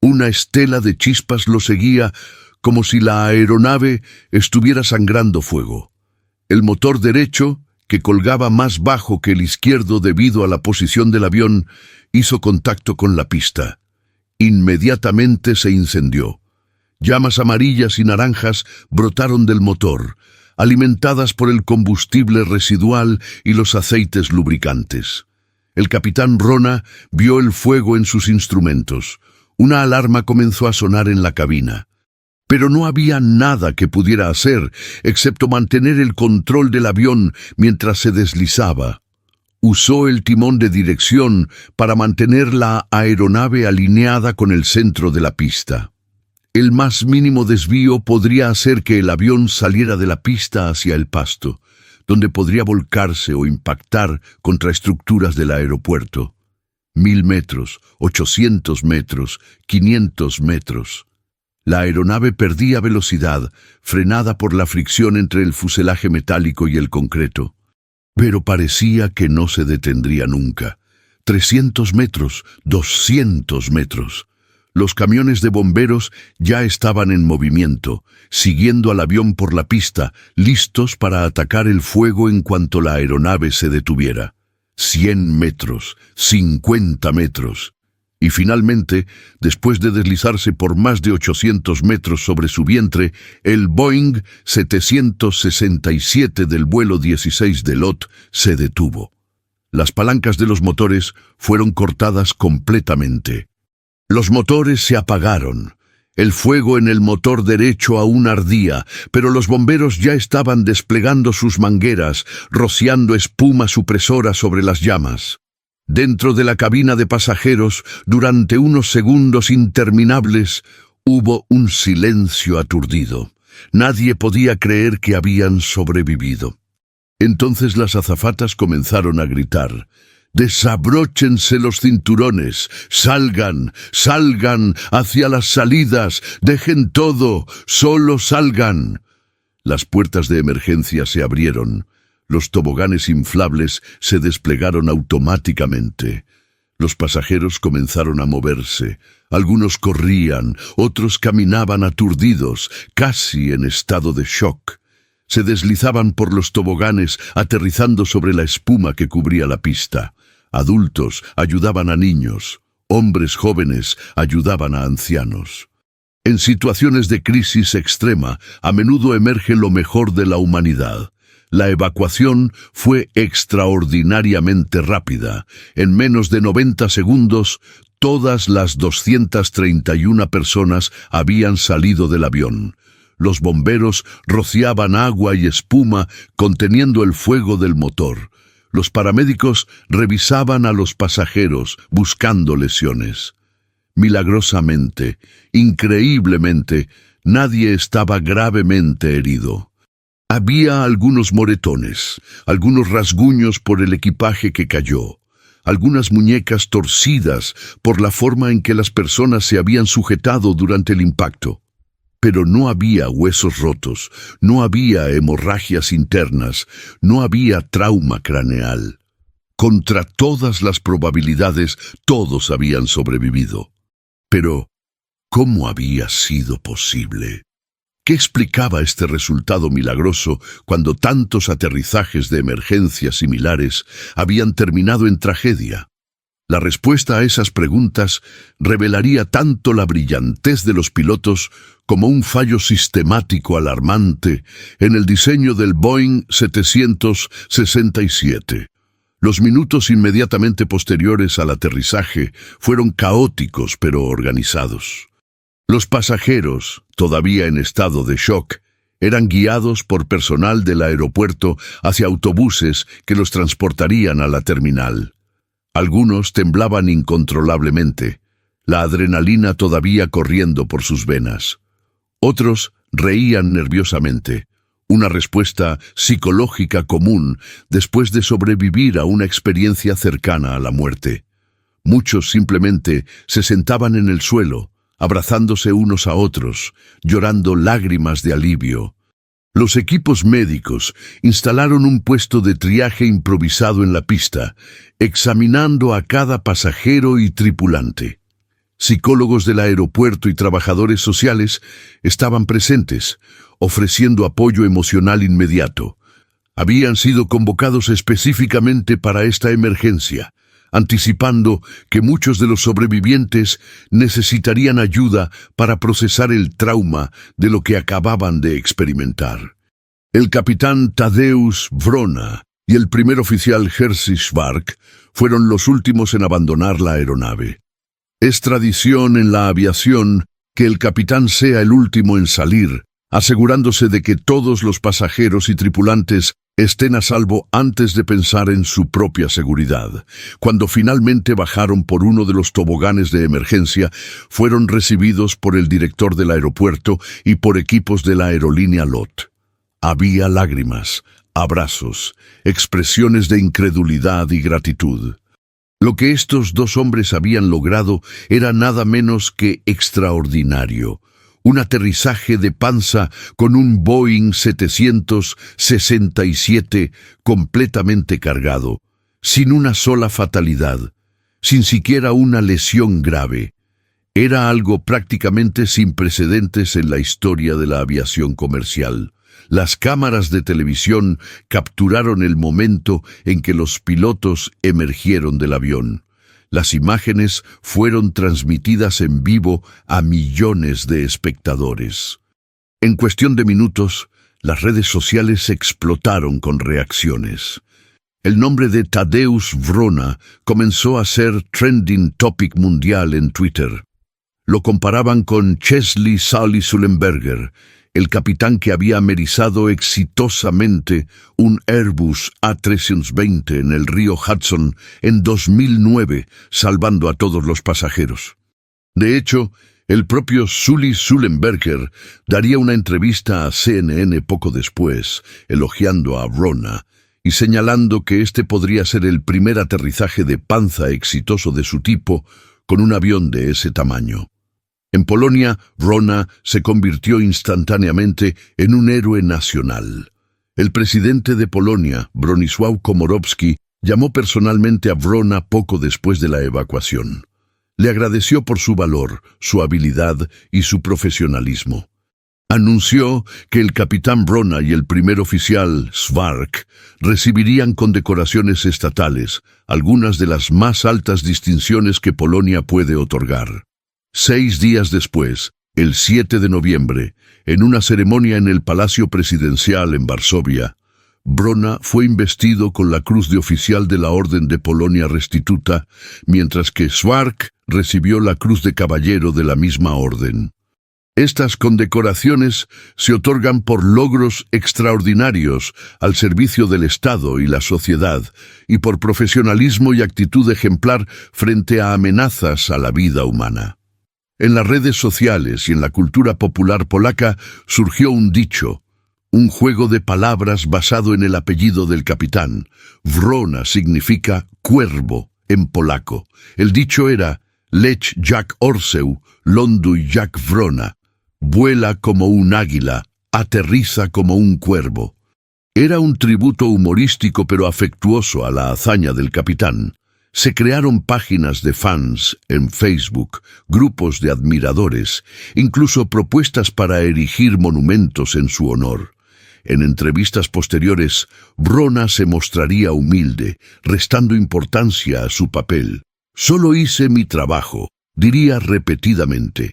Speaker 1: Una estela de chispas lo seguía como si la aeronave estuviera sangrando fuego. El motor derecho, que colgaba más bajo que el izquierdo debido a la posición del avión, hizo contacto con la pista. Inmediatamente se incendió. Llamas amarillas y naranjas brotaron del motor, alimentadas por el combustible residual y los aceites lubricantes. El capitán Wrona vio el fuego en sus instrumentos. Una alarma comenzó a sonar en la cabina. Pero no había nada que pudiera hacer, excepto mantener el control del avión mientras se deslizaba. Usó el timón de dirección para mantener la aeronave alineada con el centro de la pista. El más mínimo desvío podría hacer que el avión saliera de la pista hacia el pasto, donde podría volcarse o impactar contra estructuras del aeropuerto. 1000 metros, 800 metros, 500 metros. La aeronave perdía velocidad, frenada por la fricción entre el fuselaje metálico y el concreto. Pero parecía que no se detendría nunca. 300 metros, 200 metros. Los camiones de bomberos ya estaban en movimiento, siguiendo al avión por la pista, listos para atacar el fuego en cuanto la aeronave se detuviera. 100 metros, 50 metros. Y finalmente, después de deslizarse por más de 800 metros sobre su vientre, el Boeing 767 del vuelo 16 de LOT se detuvo. Las palancas de los motores fueron cortadas completamente. Los motores se apagaron. El fuego en el motor derecho aún ardía, pero los bomberos ya estaban desplegando sus mangueras, rociando espuma supresora sobre las llamas. Dentro de la cabina de pasajeros, durante unos segundos interminables, hubo un silencio aturdido. Nadie podía creer que habían sobrevivido. Entonces las azafatas comenzaron a gritar: «Desabróchense los cinturones, salgan, salgan hacia las salidas, dejen todo, solo salgan». Las puertas de emergencia se abrieron. Los toboganes inflables se desplegaron automáticamente. Los pasajeros comenzaron a moverse. Algunos corrían, otros caminaban aturdidos, casi en estado de shock. Se deslizaban por los toboganes, aterrizando sobre la espuma que cubría la pista. Adultos ayudaban a niños, hombres jóvenes ayudaban a ancianos. En situaciones de crisis extrema, a menudo emerge lo mejor de la humanidad. La evacuación fue extraordinariamente rápida. En menos de 90 segundos, todas las 231 personas habían salido del avión. Los bomberos rociaban agua y espuma conteniendo el fuego del motor. Los paramédicos revisaban a los pasajeros buscando lesiones. Milagrosamente, increíblemente, nadie estaba gravemente herido. Había algunos moretones, algunos rasguños por el equipaje que cayó, algunas muñecas torcidas por la forma en que las personas se habían sujetado durante el impacto. Pero no había huesos rotos, no había hemorragias internas, no había trauma craneal. Contra todas las probabilidades, todos habían sobrevivido. Pero, ¿cómo había sido posible? ¿Qué explicaba este resultado milagroso cuando tantos aterrizajes de emergencia similares habían terminado en tragedia? La respuesta a esas preguntas revelaría tanto la brillantez de los pilotos como un fallo sistemático alarmante en el diseño del Boeing 767. Los minutos inmediatamente posteriores al aterrizaje fueron caóticos pero organizados. Los pasajeros, todavía en estado de shock, eran guiados por personal del aeropuerto hacia autobuses que los transportarían a la terminal. Algunos temblaban incontrolablemente, la adrenalina todavía corriendo por sus venas. Otros reían nerviosamente, una respuesta psicológica común después de sobrevivir a una experiencia cercana a la muerte. Muchos simplemente se sentaban en el suelo, abrazándose unos a otros, llorando lágrimas de alivio. Los equipos médicos instalaron un puesto de triaje improvisado en la pista, examinando a cada pasajero y tripulante. Psicólogos del aeropuerto y trabajadores sociales estaban presentes, ofreciendo apoyo emocional inmediato. Habían sido convocados específicamente para esta emergencia, anticipando que muchos de los sobrevivientes necesitarían ayuda para procesar el trauma de lo que acababan de experimentar. El capitán Tadeusz Wrona y el primer oficial Jerzy Schwark fueron los últimos en abandonar la aeronave. Es tradición en la aviación que el capitán sea el último en salir, asegurándose de que todos los pasajeros y tripulantes estén a salvo antes de pensar en su propia seguridad. Cuando finalmente bajaron por uno de los toboganes de emergencia, fueron recibidos por el director del aeropuerto y por equipos de la aerolínea LOT. Había lágrimas, abrazos, expresiones de incredulidad y gratitud. Lo que estos dos hombres habían logrado era nada menos que extraordinario. Un aterrizaje de panza con un Boeing 767 completamente cargado, sin una sola fatalidad, sin siquiera una lesión grave. Era algo prácticamente sin precedentes en la historia de la aviación comercial. Las cámaras de televisión capturaron el momento en que los pilotos emergieron del avión. Las imágenes fueron transmitidas en vivo a millones de espectadores. En cuestión de minutos, las redes sociales explotaron con reacciones. El nombre de Tadeusz Wrona comenzó a ser trending topic mundial en Twitter. Lo comparaban con Chesley Sully Sullenberger, el capitán que había amerizado exitosamente un Airbus A320 en el río Hudson en 2009, salvando a todos los pasajeros. De hecho, el propio Sully Sullenberger daría una entrevista a CNN poco después, elogiando a Wrona y señalando que este podría ser el primer aterrizaje de panza exitoso de su tipo con un avión de ese tamaño. En Polonia, Wrona se convirtió instantáneamente en un héroe nacional. El presidente de Polonia, Bronisław Komorowski, llamó personalmente a Wrona poco después de la evacuación. Le agradeció por su valor, su habilidad y su profesionalismo. Anunció que el capitán Wrona y el primer oficial, Szwarc, recibirían condecoraciones estatales, algunas de las más altas distinciones que Polonia puede otorgar. 6 días después, el 7 de noviembre, en una ceremonia en el Palacio Presidencial en Varsovia, Wrona fue investido con la Cruz de Oficial de la Orden de Polonia Restituta, mientras que Szwarc recibió la Cruz de Caballero de la misma orden. Estas condecoraciones se otorgan por logros extraordinarios al servicio del Estado y la sociedad, y por profesionalismo y actitud ejemplar frente a amenazas a la vida humana. En las redes sociales y en la cultura popular polaca surgió un dicho, un juego de palabras basado en el apellido del capitán. Wrona significa cuervo en polaco. El dicho era, leć jak orseł, ląduj jak wrona. Vuela como un águila, aterriza como un cuervo. Era un tributo humorístico pero afectuoso a la hazaña del capitán. Se crearon páginas de fans en Facebook, grupos de admiradores, incluso propuestas para erigir monumentos en su honor. En entrevistas posteriores, Wrona se mostraría humilde, restando importancia a su papel. «Solo hice mi trabajo», diría repetidamente.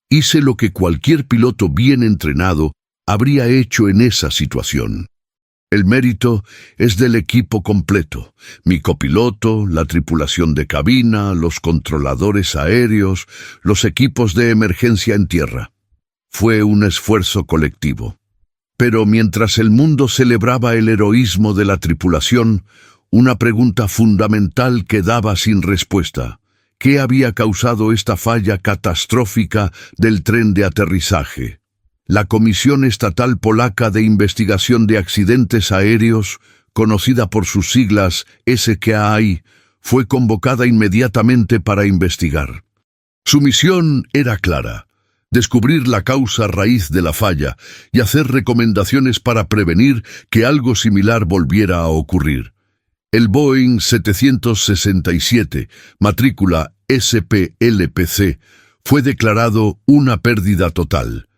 Speaker 1: «Hice lo que cualquier piloto bien entrenado habría hecho en esa situación». El mérito es del equipo completo, mi copiloto, la tripulación de cabina, los controladores aéreos, los equipos de emergencia en tierra. Fue un esfuerzo colectivo. Pero mientras el mundo celebraba el heroísmo de la tripulación, una pregunta fundamental quedaba sin respuesta. ¿Qué había causado esta falla catastrófica del tren de aterrizaje? La Comisión Estatal Polaca de Investigación de Accidentes Aéreos, conocida por sus siglas SKAI, fue convocada inmediatamente para investigar. Su misión era clara: descubrir la causa raíz de la falla y hacer recomendaciones para prevenir que algo similar volviera a ocurrir. El Boeing 767, matrícula SPLPC, fue declarado una pérdida total.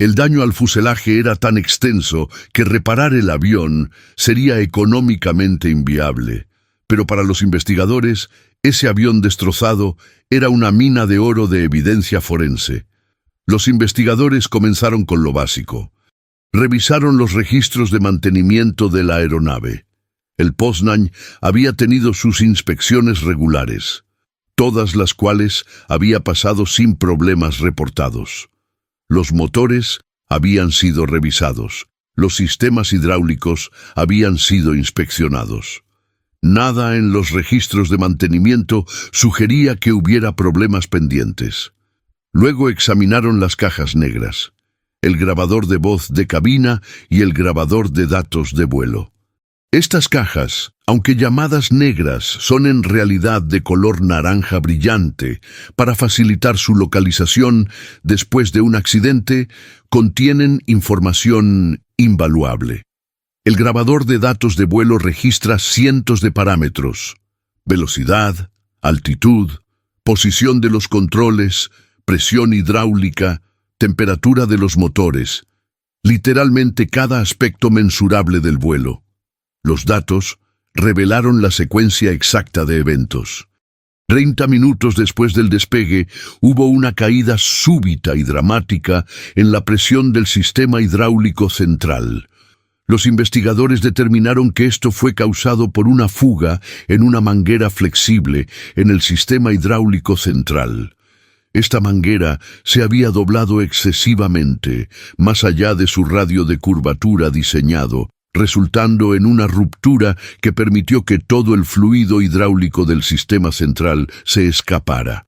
Speaker 1: El daño al fuselaje era tan extenso que reparar el avión sería económicamente inviable. Pero para los investigadores, ese avión destrozado era una mina de oro de evidencia forense. Los investigadores comenzaron con lo básico. Revisaron los registros de mantenimiento de la aeronave. El Poznań había tenido sus inspecciones regulares, todas las cuales había pasado sin problemas reportados. Los motores habían sido revisados, los sistemas hidráulicos habían sido inspeccionados. Nada en los registros de mantenimiento sugería que hubiera problemas pendientes. Luego examinaron las cajas negras, el grabador de voz de cabina y el grabador de datos de vuelo. Estas cajas, aunque llamadas negras, son en realidad de color naranja brillante. Para facilitar su localización después de un accidente, contienen información invaluable. El grabador de datos de vuelo registra cientos de parámetros: velocidad, altitud, posición de los controles, presión hidráulica, temperatura de los motores, literalmente cada aspecto mensurable del vuelo. Los datos revelaron la secuencia exacta de eventos. 30 minutos después del despegue, hubo una caída súbita y dramática en la presión del sistema hidráulico central. Los investigadores determinaron que esto fue causado por una fuga en una manguera flexible en el sistema hidráulico central. Esta manguera se había doblado excesivamente, más allá de su radio de curvatura diseñado, resultando en una ruptura que permitió que todo el fluido hidráulico del sistema central se escapara.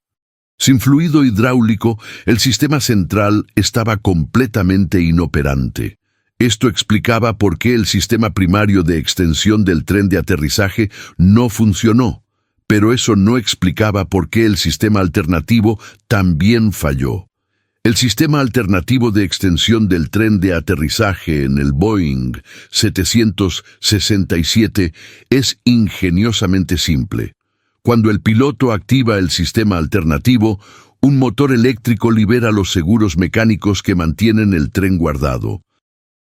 Speaker 1: Sin fluido hidráulico, el sistema central estaba completamente inoperante. Esto explicaba por qué el sistema primario de extensión del tren de aterrizaje no funcionó, pero eso no explicaba por qué el sistema alternativo también falló. El sistema alternativo de extensión del tren de aterrizaje en el Boeing 767 es ingeniosamente simple. Cuando el piloto activa el sistema alternativo, un motor eléctrico libera los seguros mecánicos que mantienen el tren guardado.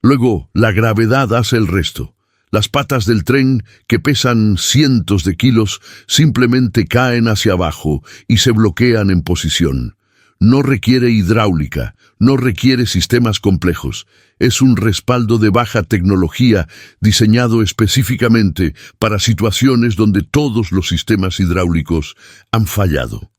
Speaker 1: Luego, la gravedad hace el resto. Las patas del tren, que pesan cientos de kilos, simplemente caen hacia abajo y se bloquean en posición. No requiere hidráulica, no requiere sistemas complejos. Es un respaldo de baja tecnología diseñado específicamente para situaciones donde todos los sistemas hidráulicos han fallado.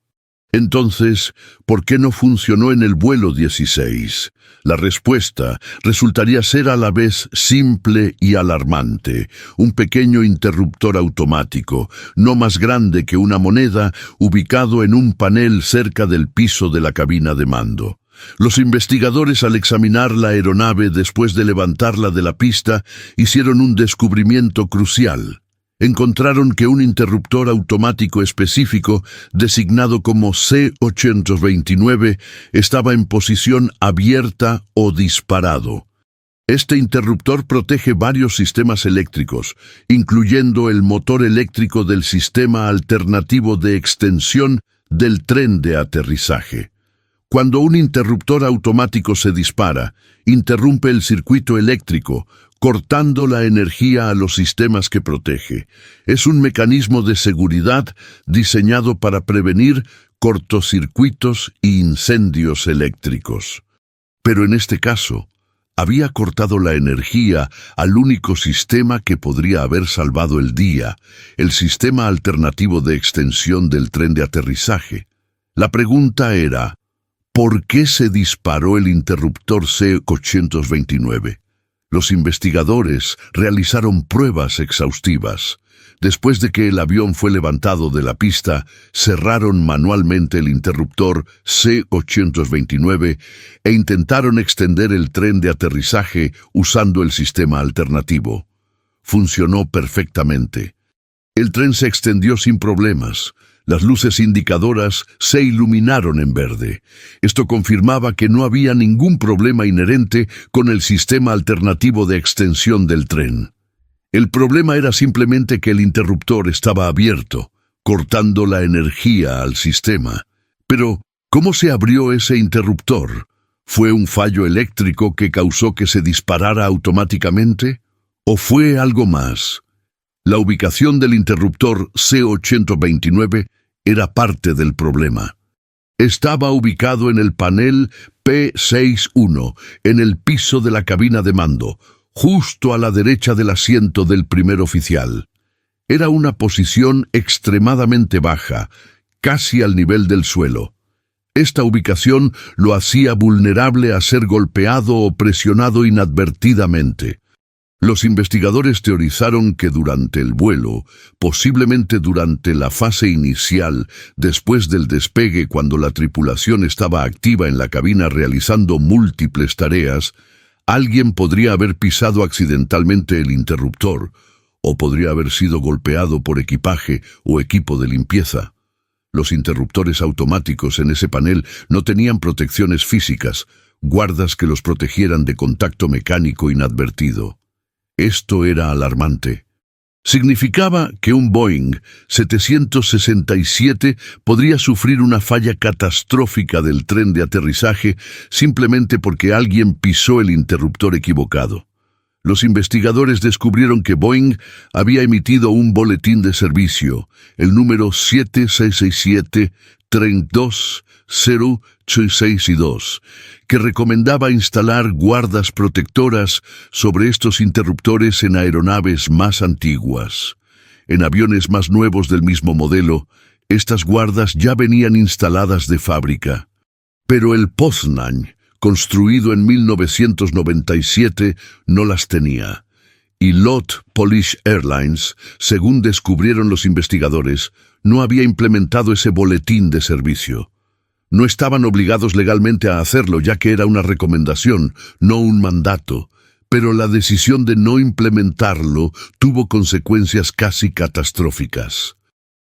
Speaker 1: Entonces, ¿por qué no funcionó en el vuelo 16? La respuesta resultaría ser a la vez simple y alarmante. Un pequeño interruptor automático, no más grande que una moneda, ubicado en un panel cerca del piso de la cabina de mando. Los investigadores, al examinar la aeronave después de levantarla de la pista, hicieron un descubrimiento crucial. Encontraron que un interruptor automático específico, designado como C829, estaba en posición abierta o disparado. Este interruptor protege varios sistemas eléctricos, incluyendo el motor eléctrico del sistema alternativo de extensión del tren de aterrizaje. Cuando un interruptor automático se dispara, interrumpe el circuito eléctrico, cortando la energía a los sistemas que protege. Es un mecanismo de seguridad diseñado para prevenir cortocircuitos e incendios eléctricos. Pero en este caso, había cortado la energía al único sistema que podría haber salvado el día, el sistema alternativo de extensión del tren de aterrizaje. La pregunta era, ¿por qué se disparó el interruptor C829? Los investigadores realizaron pruebas exhaustivas. Después de que el avión fue levantado de la pista, cerraron manualmente el interruptor C829 e intentaron extender el tren de aterrizaje usando el sistema alternativo. Funcionó perfectamente. El tren se extendió sin problemas. Las luces indicadoras se iluminaron en verde. Esto confirmaba que no había ningún problema inherente con el sistema alternativo de extensión del tren. El problema era simplemente que el interruptor estaba abierto, cortando la energía al sistema. Pero, ¿cómo se abrió ese interruptor? ¿Fue un fallo eléctrico que causó que se disparara automáticamente? ¿O fue algo más? La ubicación del interruptor C829 era parte del problema. Estaba ubicado en el panel P61, en el piso de la cabina de mando, justo a la derecha del asiento del primer oficial. Era una posición extremadamente baja, casi al nivel del suelo. Esta ubicación lo hacía vulnerable a ser golpeado o presionado inadvertidamente. Los investigadores teorizaron que durante el vuelo, posiblemente durante la fase inicial, después del despegue cuando la tripulación estaba activa en la cabina realizando múltiples tareas, alguien podría haber pisado accidentalmente el interruptor, o podría haber sido golpeado por equipaje o equipo de limpieza. Los interruptores automáticos en ese panel no tenían protecciones físicas, guardas que los protegieran de contacto mecánico inadvertido. Esto era alarmante. Significaba que un Boeing 767 podría sufrir una falla catastrófica del tren de aterrizaje simplemente porque alguien pisó el interruptor equivocado. Los investigadores descubrieron que Boeing había emitido un boletín de servicio, el número 7667-32086, que recomendaba instalar guardas protectoras sobre estos interruptores en aeronaves más antiguas. En aviones más nuevos del mismo modelo, estas guardas ya venían instaladas de fábrica. Pero el Poznań, construido en 1997, no las tenía. Y LOT Polish Airlines, según descubrieron los investigadores, no había implementado ese boletín de servicio. No estaban obligados legalmente a hacerlo, ya que era una recomendación, no un mandato, pero la decisión de no implementarlo tuvo consecuencias casi catastróficas.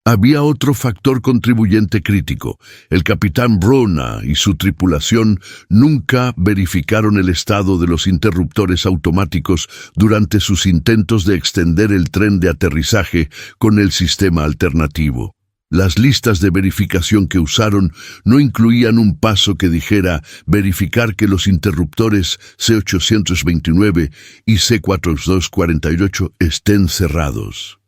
Speaker 1: Había otro factor contribuyente crítico. El capitán Wrona y su tripulación nunca verificaron el estado de los interruptores automáticos durante sus intentos de extender el tren de aterrizaje con el sistema alternativo. Las listas de verificación que usaron no incluían un paso que dijera verificar que los interruptores C829 y C4248 estén cerrados.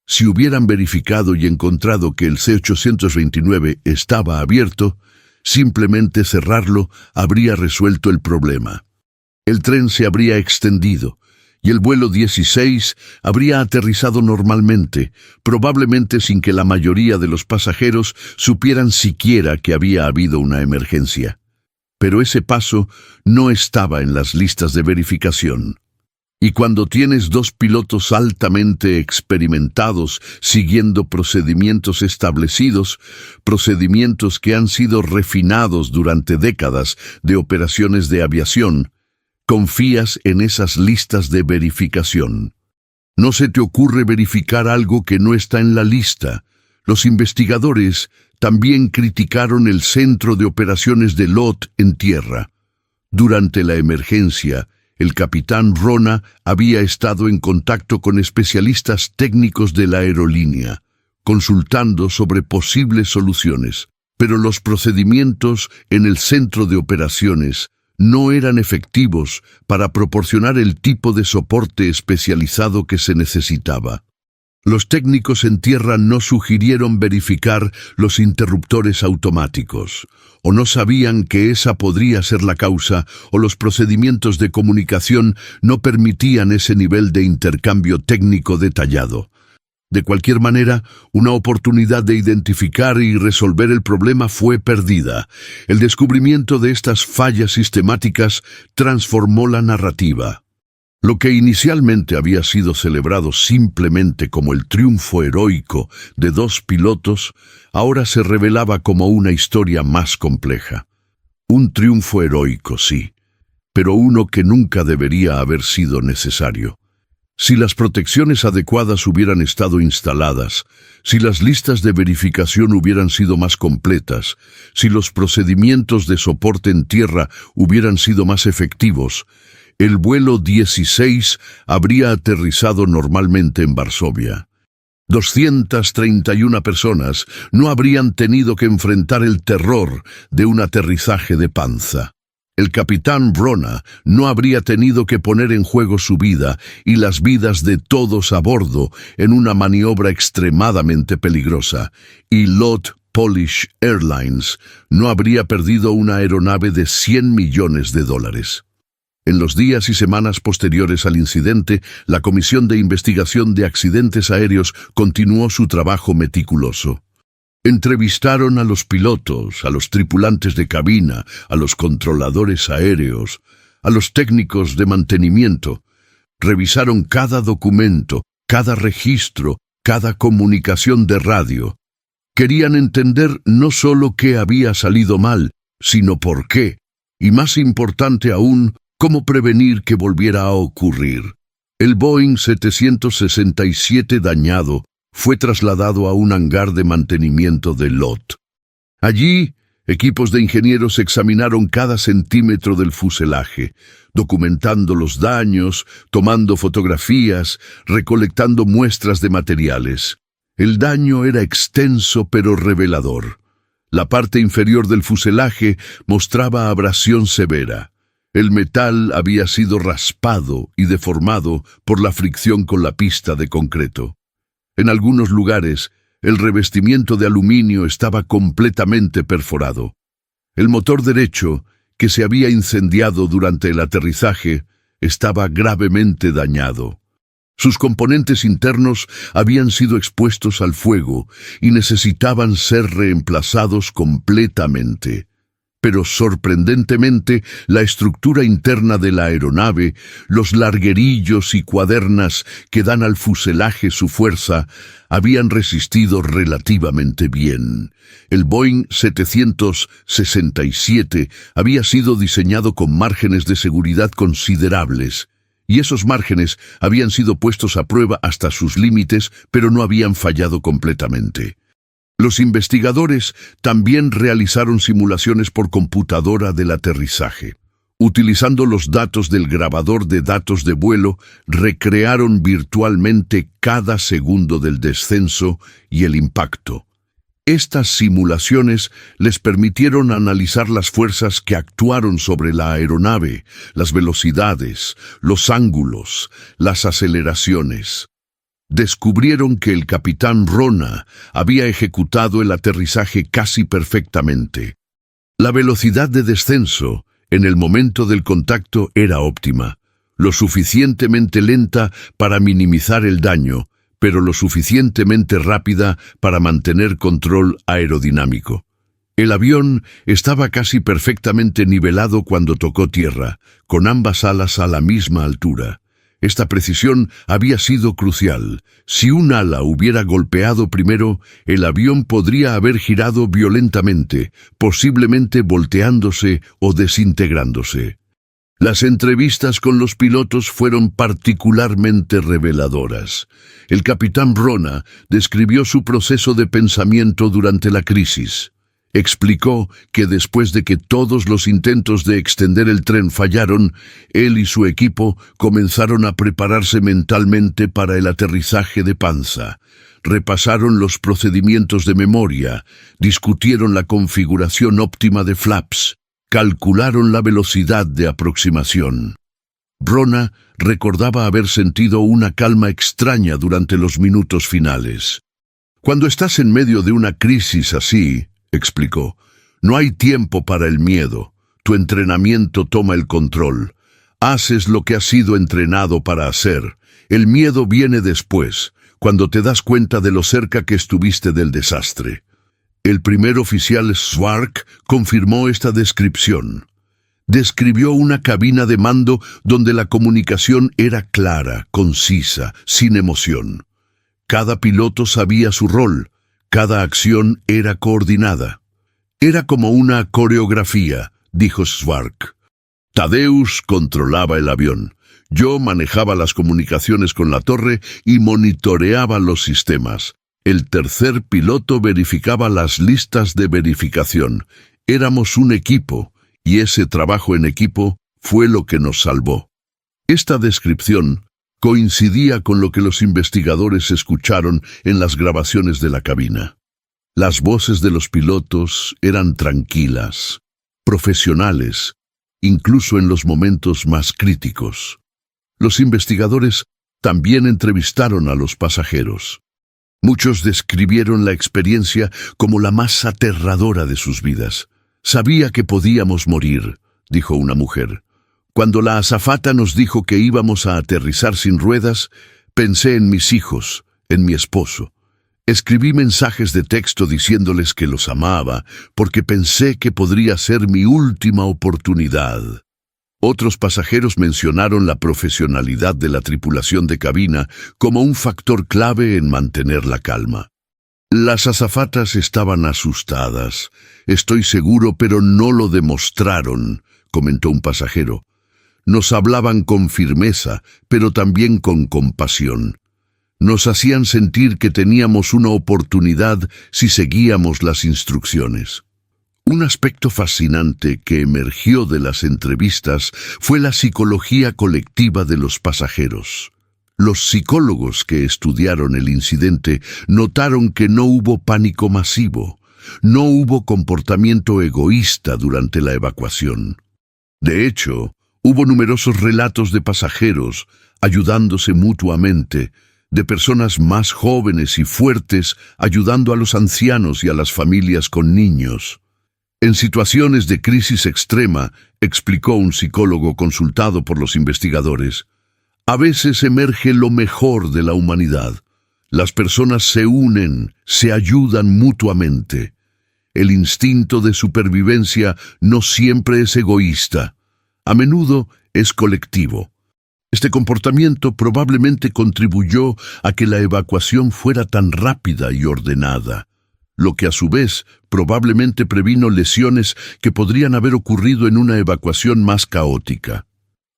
Speaker 1: Si hubieran verificado y encontrado que el C829 estaba abierto, simplemente cerrarlo habría resuelto el problema. El tren se habría extendido y el vuelo 16 habría aterrizado normalmente, probablemente sin que la mayoría de los pasajeros supieran siquiera que había habido una emergencia. Pero ese paso no estaba en las listas de verificación. Y cuando tienes dos pilotos altamente experimentados siguiendo procedimientos establecidos, procedimientos que han sido refinados durante décadas de operaciones de aviación, confías en esas listas de verificación. No se te ocurre verificar algo que no está en la lista. Los investigadores también criticaron el centro de operaciones de LOT en tierra. Durante la emergencia, el capitán Wrona había estado en contacto con especialistas técnicos de la aerolínea, consultando sobre posibles soluciones, pero los procedimientos en el centro de operaciones no eran efectivos para proporcionar el tipo de soporte especializado que se necesitaba. Los técnicos en tierra no sugirieron verificar los interruptores automáticos, o no sabían que esa podría ser la causa, o los procedimientos de comunicación no permitían ese nivel de intercambio técnico detallado. De cualquier manera, una oportunidad de identificar y resolver el problema fue perdida. El descubrimiento de estas fallas sistemáticas transformó la narrativa. Lo que inicialmente había sido celebrado simplemente como el triunfo heroico de dos pilotos, ahora se revelaba como una historia más compleja. Un triunfo heroico, sí, pero uno que nunca debería haber sido necesario. Si las protecciones adecuadas hubieran estado instaladas, si las listas de verificación hubieran sido más completas, si los procedimientos de soporte en tierra hubieran sido más efectivos, el vuelo 16 habría aterrizado normalmente en Varsovia. 231 personas no habrían tenido que enfrentar el terror de un aterrizaje de panza. El capitán Wrona no habría tenido que poner en juego su vida y las vidas de todos a bordo en una maniobra extremadamente peligrosa, y LOT Polish Airlines no habría perdido una aeronave de $100 millones. En los días y semanas posteriores al incidente, la Comisión de Investigación de Accidentes Aéreos continuó su trabajo meticuloso. Entrevistaron a los pilotos, a los tripulantes de cabina, a los controladores aéreos, a los técnicos de mantenimiento. Revisaron cada documento, cada registro, cada comunicación de radio. Querían entender no solo qué había salido mal, sino por qué, y más importante aún, cómo prevenir que volviera a ocurrir. El Boeing 767 dañado fue trasladado a un hangar de mantenimiento de LOT. Allí, Equipos de ingenieros examinaron cada centímetro del fuselaje, documentando los daños, tomando fotografías, recolectando muestras de materiales. El daño era extenso pero revelador. La parte inferior del fuselaje mostraba abrasión severa. El metal había sido raspado y deformado por la fricción con la pista de concreto. En algunos lugares, el revestimiento de aluminio estaba completamente perforado. El motor derecho, que se había incendiado durante el aterrizaje, estaba gravemente dañado. Sus componentes internos habían sido expuestos al fuego y necesitaban ser reemplazados completamente. Pero sorprendentemente, la estructura interna de la aeronave, los larguerillos y cuadernas que dan al fuselaje su fuerza, habían resistido relativamente bien. El Boeing 767 había sido diseñado con márgenes de seguridad considerables, y esos márgenes habían sido puestos a prueba hasta sus límites, pero no habían fallado completamente. Los investigadores también realizaron simulaciones por computadora del aterrizaje. Utilizando los datos del grabador de datos de vuelo, recrearon virtualmente cada segundo del descenso y el impacto. Estas simulaciones les permitieron analizar las fuerzas que actuaron sobre la aeronave, las velocidades, los ángulos, las aceleraciones. Descubrieron que el capitán Rona había ejecutado el aterrizaje casi perfectamente. La velocidad de descenso, en el momento del contacto, era óptima, lo suficientemente lenta para minimizar el daño, pero lo suficientemente rápida para mantener control aerodinámico. El avión estaba casi perfectamente nivelado cuando tocó tierra, con ambas alas a la misma altura. Esta precisión había sido crucial. Si un ala hubiera golpeado primero, el avión podría haber girado violentamente, posiblemente volteándose o desintegrándose. Las entrevistas con los pilotos fueron particularmente reveladoras. El capitán Rona describió su proceso de pensamiento durante la crisis. Explicó que después de que todos los intentos de extender el tren fallaron, él y su equipo comenzaron a prepararse mentalmente para el aterrizaje de panza. Repasaron los procedimientos de memoria, discutieron la configuración óptima de flaps, calcularon la velocidad de aproximación. Rona recordaba haber sentido una calma extraña durante los minutos finales. Cuando estás en medio de una crisis así, explicó, no hay tiempo para el miedo. Tu entrenamiento toma el control. Haces lo que has sido entrenado para hacer. El miedo viene después, cuando te das cuenta de lo cerca que estuviste del desastre. El primer oficial Schwark confirmó esta descripción. Describió una cabina de mando donde la comunicación era clara, concisa, sin emoción. Cada piloto sabía su rol. Cada acción era coordinada. Era como una coreografía, dijo Schwark. Tadeusz controlaba el avión. Yo manejaba las comunicaciones con la torre y monitoreaba los sistemas. El tercer piloto verificaba las listas de verificación. Éramos un equipo, y ese trabajo en equipo fue lo que nos salvó. Esta descripción coincidía con lo que los investigadores escucharon en las grabaciones de la cabina. Las voces de los pilotos eran tranquilas, profesionales, incluso en los momentos más críticos. Los investigadores también entrevistaron a los pasajeros. Muchos describieron la experiencia como la más aterradora de sus vidas. Sabía que podíamos morir, dijo una mujer. Cuando la azafata nos dijo que íbamos a aterrizar sin ruedas, pensé en mis hijos, en mi esposo. Escribí mensajes de texto diciéndoles que los amaba, porque pensé que podría ser mi última oportunidad. Otros pasajeros mencionaron la profesionalidad de la tripulación de cabina como un factor clave en mantener la calma. Las azafatas estaban asustadas. Estoy seguro, pero no lo demostraron, comentó un pasajero. Nos hablaban con firmeza, pero también con compasión. Nos hacían sentir que teníamos una oportunidad si seguíamos las instrucciones. Un aspecto fascinante que emergió de las entrevistas fue la psicología colectiva de los pasajeros. Los psicólogos que estudiaron el incidente notaron que no hubo pánico masivo, no hubo comportamiento egoísta durante la evacuación. De hecho, hubo numerosos relatos de pasajeros ayudándose mutuamente, de personas más jóvenes y fuertes ayudando a los ancianos y a las familias con niños. En situaciones de crisis extrema, explicó un psicólogo consultado por los investigadores, a veces emerge lo mejor de la humanidad. Las personas se unen, se ayudan mutuamente. El instinto de supervivencia no siempre es egoísta, a menudo es colectivo. Este comportamiento probablemente contribuyó a que la evacuación fuera tan rápida y ordenada, lo que a su vez probablemente previno lesiones que podrían haber ocurrido en una evacuación más caótica.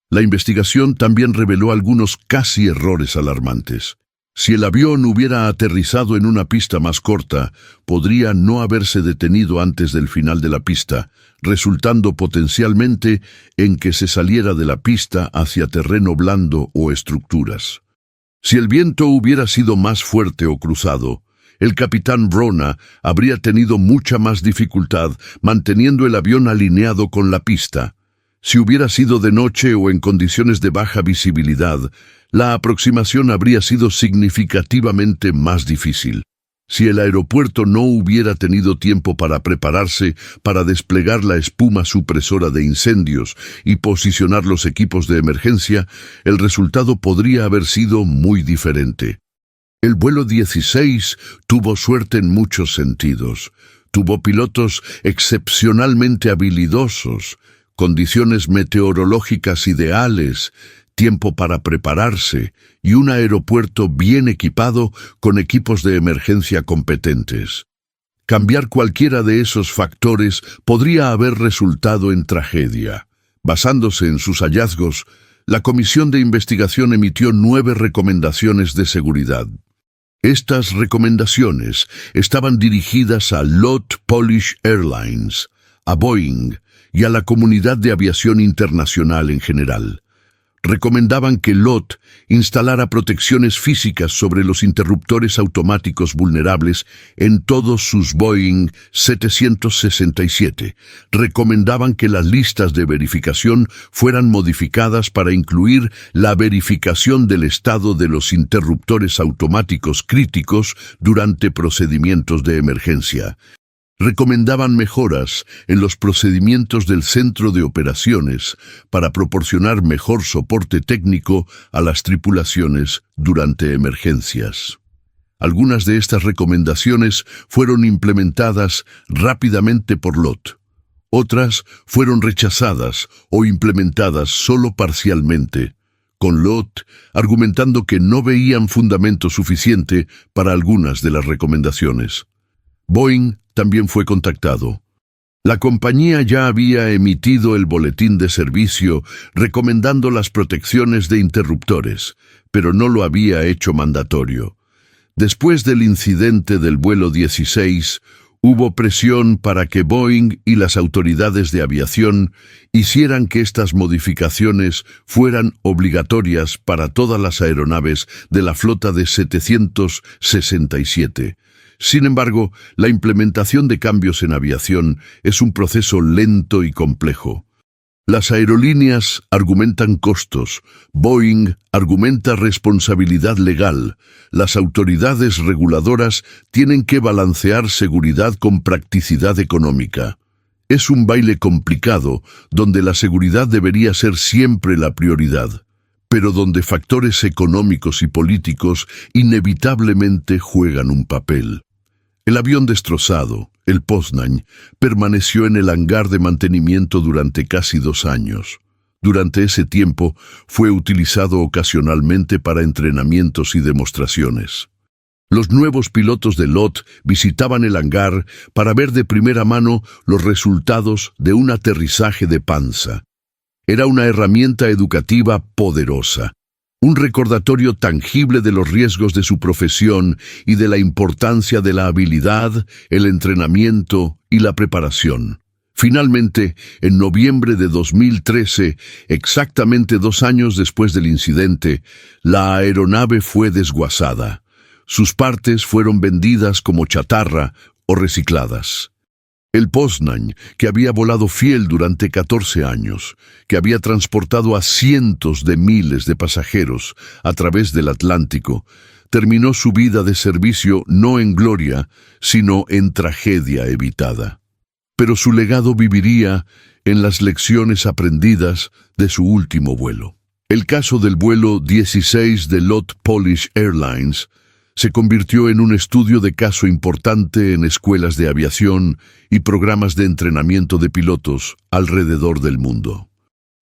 Speaker 1: La investigación también reveló algunos casi errores alarmantes. Si el avión hubiera aterrizado en una pista más corta, podría no haberse detenido antes del final de la pista, resultando potencialmente en que se saliera de la pista hacia terreno blando o estructuras. Si el viento hubiera sido más fuerte o cruzado, el capitán Vrona habría tenido mucha más dificultad manteniendo el avión alineado con la pista. Si hubiera sido de noche o en condiciones de baja visibilidad, la aproximación habría sido significativamente más difícil. Si el aeropuerto no hubiera tenido tiempo para prepararse para desplegar la espuma supresora de incendios y posicionar los equipos de emergencia, el resultado podría haber sido muy diferente. El vuelo 16 tuvo suerte en muchos sentidos. Tuvo pilotos excepcionalmente habilidosos, condiciones meteorológicas ideales, tiempo para prepararse y un aeropuerto bien equipado con equipos de emergencia competentes. Cambiar cualquiera de esos factores podría haber resultado en tragedia. Basándose en sus hallazgos, la comisión de investigación emitió 9 recomendaciones de seguridad. Estas recomendaciones estaban dirigidas a LOT Polish Airlines, a Boeing y a la comunidad de aviación internacional en general. Recomendaban que LOT instalara protecciones físicas sobre los interruptores automáticos vulnerables en todos sus Boeing 767. Recomendaban que las listas de verificación fueran modificadas para incluir la verificación del estado de los interruptores automáticos críticos durante procedimientos de emergencia. Recomendaban mejoras en los procedimientos del centro de operaciones para proporcionar mejor soporte técnico a las tripulaciones durante emergencias. Algunas de estas recomendaciones fueron implementadas rápidamente por LOT. Otras fueron rechazadas o implementadas solo parcialmente, con LOT argumentando que no veían fundamento suficiente para algunas de las recomendaciones. Boeing también fue contactado. La compañía ya había emitido el boletín de servicio recomendando las protecciones de interruptores, pero no lo había hecho mandatorio. Después del incidente del vuelo 16, hubo presión para que Boeing y las autoridades de aviación hicieran que estas modificaciones fueran obligatorias para todas las aeronaves de la flota de 767. Sin embargo, la implementación de cambios en aviación es un proceso lento y complejo. Las aerolíneas argumentan costos, Boeing argumenta responsabilidad legal, las autoridades reguladoras tienen que balancear seguridad con practicidad económica. Es un baile complicado donde la seguridad debería ser siempre la prioridad, pero donde factores económicos y políticos inevitablemente juegan un papel. El avión destrozado, el Poznań, permaneció en el hangar de mantenimiento durante casi 2 años. Durante ese tiempo fue utilizado ocasionalmente para entrenamientos y demostraciones. Los nuevos pilotos de LOT visitaban el hangar para ver de primera mano los resultados de un aterrizaje de panza. Era una herramienta educativa poderosa. un recordatorio tangible de los riesgos de su profesión y de la importancia de la habilidad, el entrenamiento y la preparación. Finalmente, en noviembre de 2013, exactamente 2 años después del incidente, la aeronave fue desguazada. Sus partes fueron vendidas como chatarra o recicladas. El Poznań, que había volado fiel durante 14 años, que había transportado a cientos de miles de pasajeros a través del Atlántico, terminó su vida de servicio no en gloria, sino en tragedia evitada. Pero su legado viviría en las lecciones aprendidas de su último vuelo. El caso del vuelo 16 de LOT Polish Airlines se convirtió en un estudio de caso importante en escuelas de aviación y programas de entrenamiento de pilotos alrededor del mundo.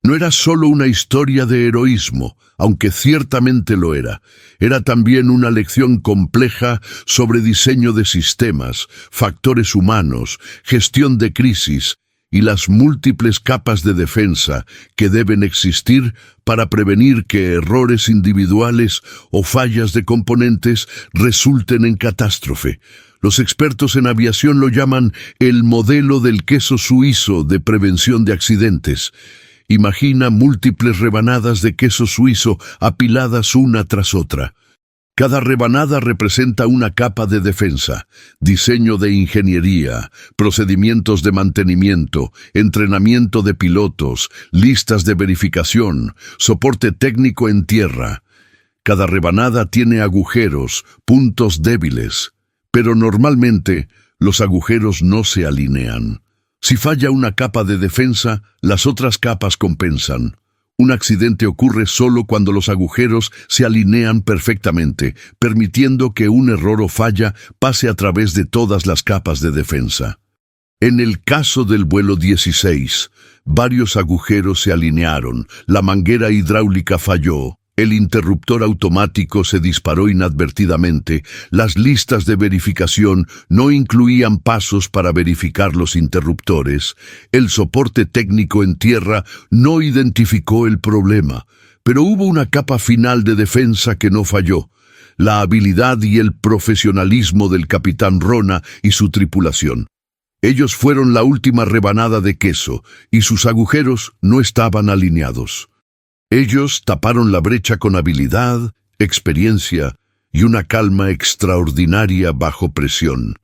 Speaker 1: No era solo una historia de heroísmo, aunque ciertamente lo era también una lección compleja sobre diseño de sistemas, factores humanos, gestión de crisis y las múltiples capas de defensa que deben existir para prevenir que errores individuales o fallas de componentes resulten en catástrofe. Los expertos en aviación lo llaman el modelo del queso suizo de prevención de accidentes. Imagina múltiples rebanadas de queso suizo apiladas una tras otra. Cada rebanada representa una capa de defensa, diseño de ingeniería, procedimientos de mantenimiento, entrenamiento de pilotos, listas de verificación, soporte técnico en tierra. Cada rebanada tiene agujeros, puntos débiles, pero normalmente los agujeros no se alinean. Si falla una capa de defensa, las otras capas compensan. Un accidente ocurre solo cuando los agujeros se alinean perfectamente, permitiendo que un error o falla pase a través de todas las capas de defensa. En el caso del vuelo 16, varios agujeros se alinearon, la manguera hidráulica falló, el interruptor automático se disparó inadvertidamente, las listas de verificación no incluían pasos para verificar los interruptores, el soporte técnico en tierra no identificó el problema, pero hubo una capa final de defensa que no falló, la habilidad y el profesionalismo del capitán Wrona y su tripulación. Ellos fueron la última rebanada de queso y sus agujeros no estaban alineados. Ellos taparon la brecha con habilidad, experiencia y una calma extraordinaria bajo presión.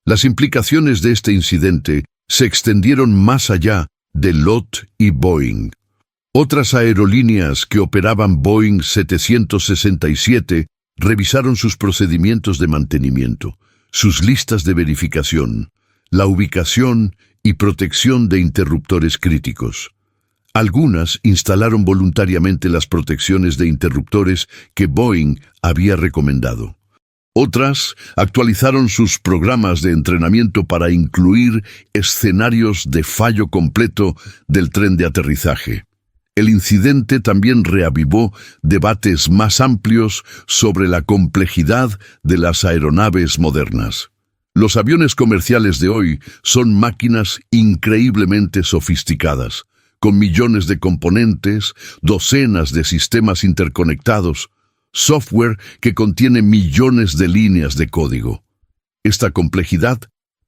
Speaker 1: Las implicaciones de este incidente se extendieron más allá de LOT y Boeing. Otras aerolíneas que operaban Boeing 767 revisaron sus procedimientos de mantenimiento, sus listas de verificación, la ubicación y protección de interruptores críticos. Algunas instalaron voluntariamente las protecciones de interruptores que Boeing había recomendado. Otras actualizaron sus programas de entrenamiento para incluir escenarios de fallo completo del tren de aterrizaje. El incidente también reavivó debates más amplios sobre la complejidad de las aeronaves modernas. Los aviones comerciales de hoy son máquinas increíblemente sofisticadas, con millones de componentes, docenas de sistemas interconectados, software que contiene millones de líneas de código. Esta complejidad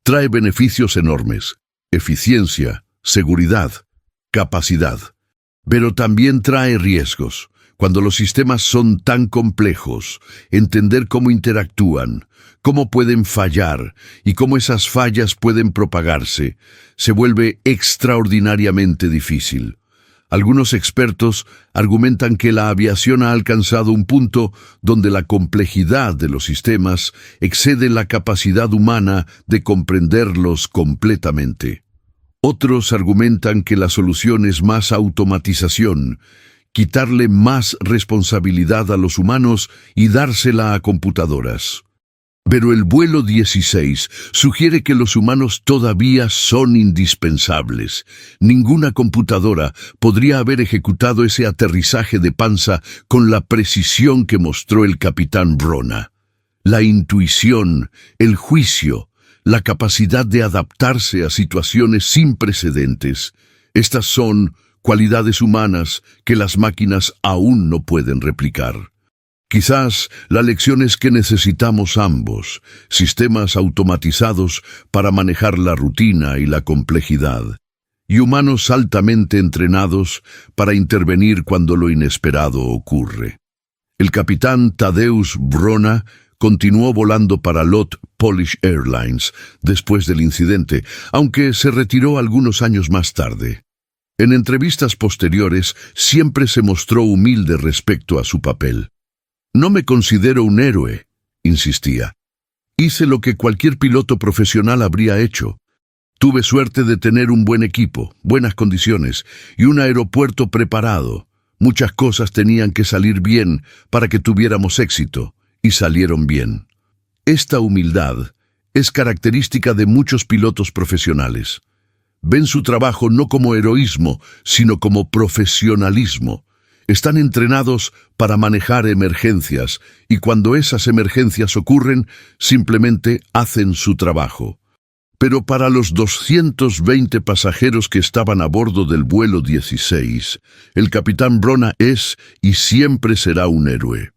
Speaker 1: trae beneficios enormes: eficiencia, seguridad, capacidad. Pero también trae riesgos. Cuando los sistemas son tan complejos, entender cómo interactúan, cómo pueden fallar y cómo esas fallas pueden propagarse, se vuelve extraordinariamente difícil. Algunos expertos argumentan que la aviación ha alcanzado un punto donde la complejidad de los sistemas excede la capacidad humana de comprenderlos completamente. Otros argumentan que la solución es más automatización, quitarle más responsabilidad a los humanos y dársela a computadoras. Pero el vuelo 16 sugiere que los humanos todavía son indispensables. Ninguna computadora podría haber ejecutado ese aterrizaje de panza con la precisión que mostró el capitán Wrona. La intuición, el juicio, la capacidad de adaptarse a situaciones sin precedentes. Estas son cualidades humanas que las máquinas aún no pueden replicar. Quizás la lección es que necesitamos ambos, sistemas automatizados para manejar la rutina y la complejidad, y humanos altamente entrenados para intervenir cuando lo inesperado ocurre. El capitán Tadeusz Wrona continuó volando para LOT Polish Airlines después del incidente, aunque se retiró algunos años más tarde. En entrevistas posteriores siempre se mostró humilde respecto a su papel. «No me considero un héroe», insistía. «Hice lo que cualquier piloto profesional habría hecho. Tuve suerte de tener un buen equipo, buenas condiciones y un aeropuerto preparado. Muchas cosas tenían que salir bien para que tuviéramos éxito, y salieron bien». Esta humildad es característica de muchos pilotos profesionales. Ven su trabajo no como heroísmo, sino como profesionalismo. Están entrenados para manejar emergencias y cuando esas emergencias ocurren, simplemente hacen su trabajo. Pero para los 220 pasajeros que estaban a bordo del vuelo 16, el capitán Wrona es y siempre será un héroe.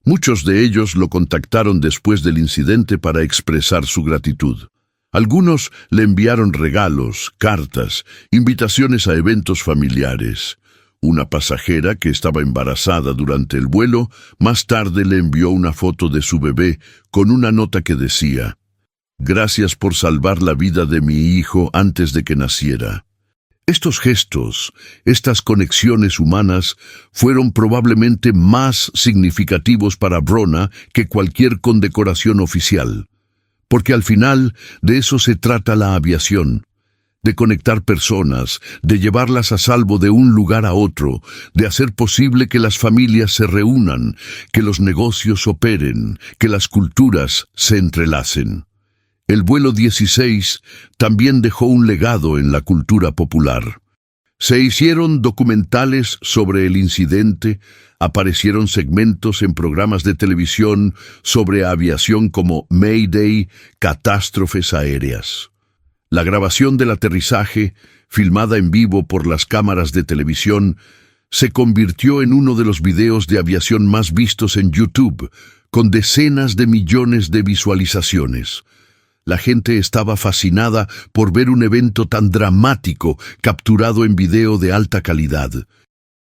Speaker 1: Muchos de ellos lo contactaron después del incidente para expresar su gratitud. Algunos le enviaron regalos, cartas, invitaciones a eventos familiares. Una pasajera que estaba embarazada durante el vuelo, más tarde le envió una foto de su bebé con una nota que decía: «Gracias por salvar la vida de mi hijo antes de que naciera». Estos gestos, estas conexiones humanas, fueron probablemente más significativos para Wrona que cualquier condecoración oficial. Porque al final de eso se trata la aviación. De conectar personas, de llevarlas a salvo de un lugar a otro, de hacer posible que las familias se reúnan, que los negocios operen, que las culturas se entrelacen. El vuelo 16 también dejó un legado en la cultura popular. Se hicieron documentales sobre el incidente, aparecieron segmentos en programas de televisión sobre aviación como Mayday, catástrofes aéreas. La grabación del aterrizaje, filmada en vivo por las cámaras de televisión, se convirtió en uno de los videos de aviación más vistos en YouTube, con decenas de millones de visualizaciones. La gente estaba fascinada por ver un evento tan dramático capturado en video de alta calidad.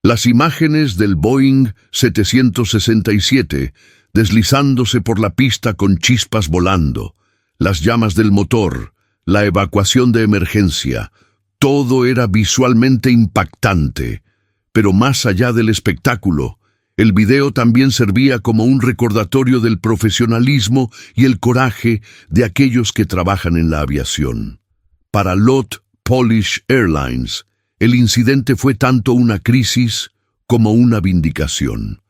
Speaker 1: Las imágenes del Boeing 767 deslizándose por la pista con chispas volando, las llamas del motor, la evacuación de emergencia, todo era visualmente impactante. Pero más allá del espectáculo, el video también servía como un recordatorio del profesionalismo y el coraje de aquellos que trabajan en la aviación. Para LOT Polish Airlines, el incidente fue tanto una crisis como una vindicación.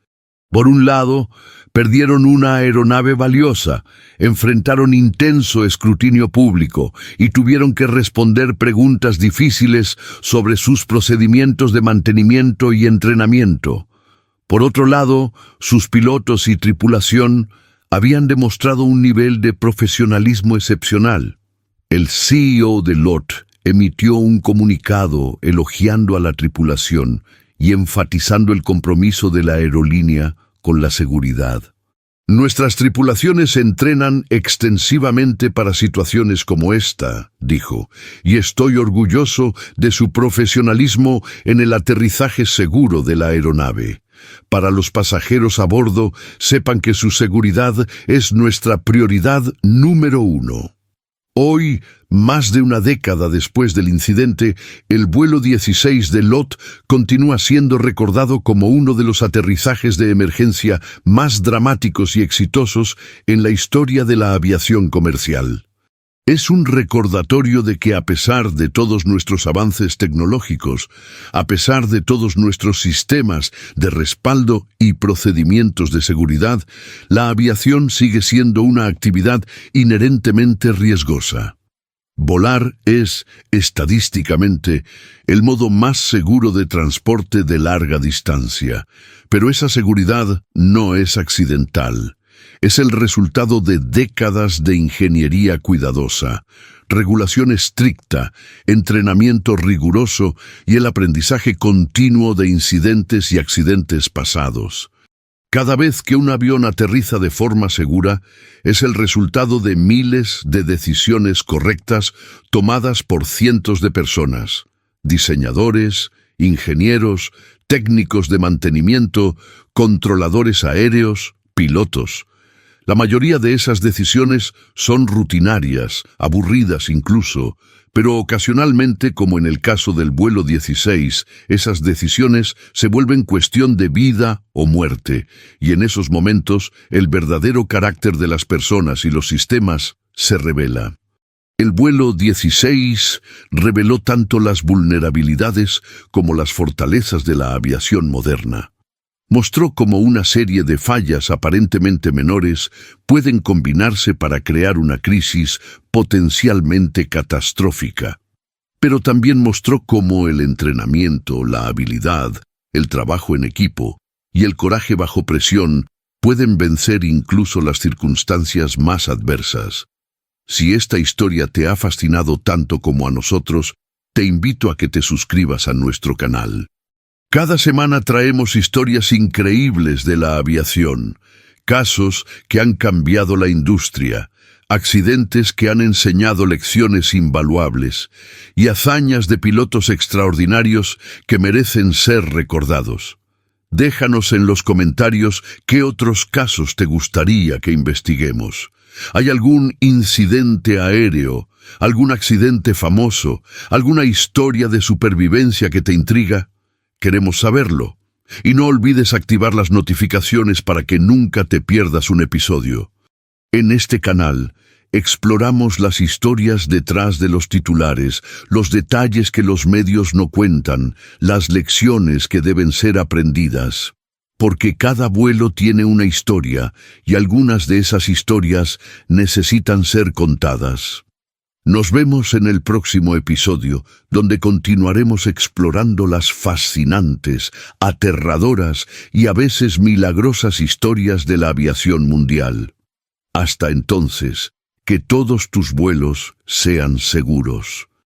Speaker 1: Por un lado, perdieron una aeronave valiosa, enfrentaron intenso escrutinio público y tuvieron que responder preguntas difíciles sobre sus procedimientos de mantenimiento y entrenamiento. Por otro lado, sus pilotos y tripulación habían demostrado un nivel de profesionalismo excepcional. El CEO de LOT emitió un comunicado elogiando a la tripulación y enfatizando el compromiso de la aerolínea con la seguridad. «Nuestras tripulaciones se entrenan extensivamente para situaciones como esta», dijo, «y estoy orgulloso de su profesionalismo en el aterrizaje seguro de la aeronave. Para los pasajeros a bordo, sepan que su seguridad es nuestra prioridad número 1». Hoy, más de una década después del incidente, el vuelo 16 de LOT continúa siendo recordado como uno de los aterrizajes de emergencia más dramáticos y exitosos en la historia de la aviación comercial. Es un recordatorio de que a pesar de todos nuestros avances tecnológicos, a pesar de todos nuestros sistemas de respaldo y procedimientos de seguridad, la aviación sigue siendo una actividad inherentemente riesgosa. Volar es, estadísticamente, el modo más seguro de transporte de larga distancia, pero esa seguridad no es accidental. Es el resultado de décadas de ingeniería cuidadosa. regulación estricta, entrenamiento riguroso y el aprendizaje continuo de incidentes y accidentes pasados. Cada vez que un avión aterriza de forma segura, es el resultado de miles de decisiones correctas tomadas por cientos de personas, diseñadores, ingenieros, técnicos de mantenimiento, controladores aéreos, pilotos. La mayoría de esas decisiones son rutinarias, aburridas incluso, pero ocasionalmente, como en el caso del vuelo 16, esas decisiones se vuelven cuestión de vida o muerte, y en esos momentos el verdadero carácter de las personas y los sistemas se revela. El vuelo 16 reveló tanto las vulnerabilidades como las fortalezas de la aviación moderna. Mostró cómo una serie de fallas aparentemente menores pueden combinarse para crear una crisis potencialmente catastrófica. Pero también mostró cómo el entrenamiento, la habilidad, el trabajo en equipo y el coraje bajo presión pueden vencer incluso las circunstancias más adversas. Si esta historia te ha fascinado tanto como a nosotros, te invito a que te suscribas a nuestro canal. Cada semana traemos historias increíbles de la aviación, casos que han cambiado la industria, accidentes que han enseñado lecciones invaluables y hazañas de pilotos extraordinarios que merecen ser recordados. Déjanos en los comentarios qué otros casos te gustaría que investiguemos. ¿Hay algún incidente aéreo, algún accidente famoso, alguna historia de supervivencia que te intriga? Queremos saberlo. Y no olvides activar las notificaciones para que nunca te pierdas un episodio. En este canal, exploramos las historias detrás de los titulares, los detalles que los medios no cuentan, las lecciones que deben ser aprendidas. Porque cada vuelo tiene una historia, y algunas de esas historias necesitan ser contadas. Nos vemos en el próximo episodio, donde continuaremos explorando las fascinantes, aterradoras y a veces milagrosas historias de la aviación mundial. Hasta entonces, que todos tus vuelos sean seguros.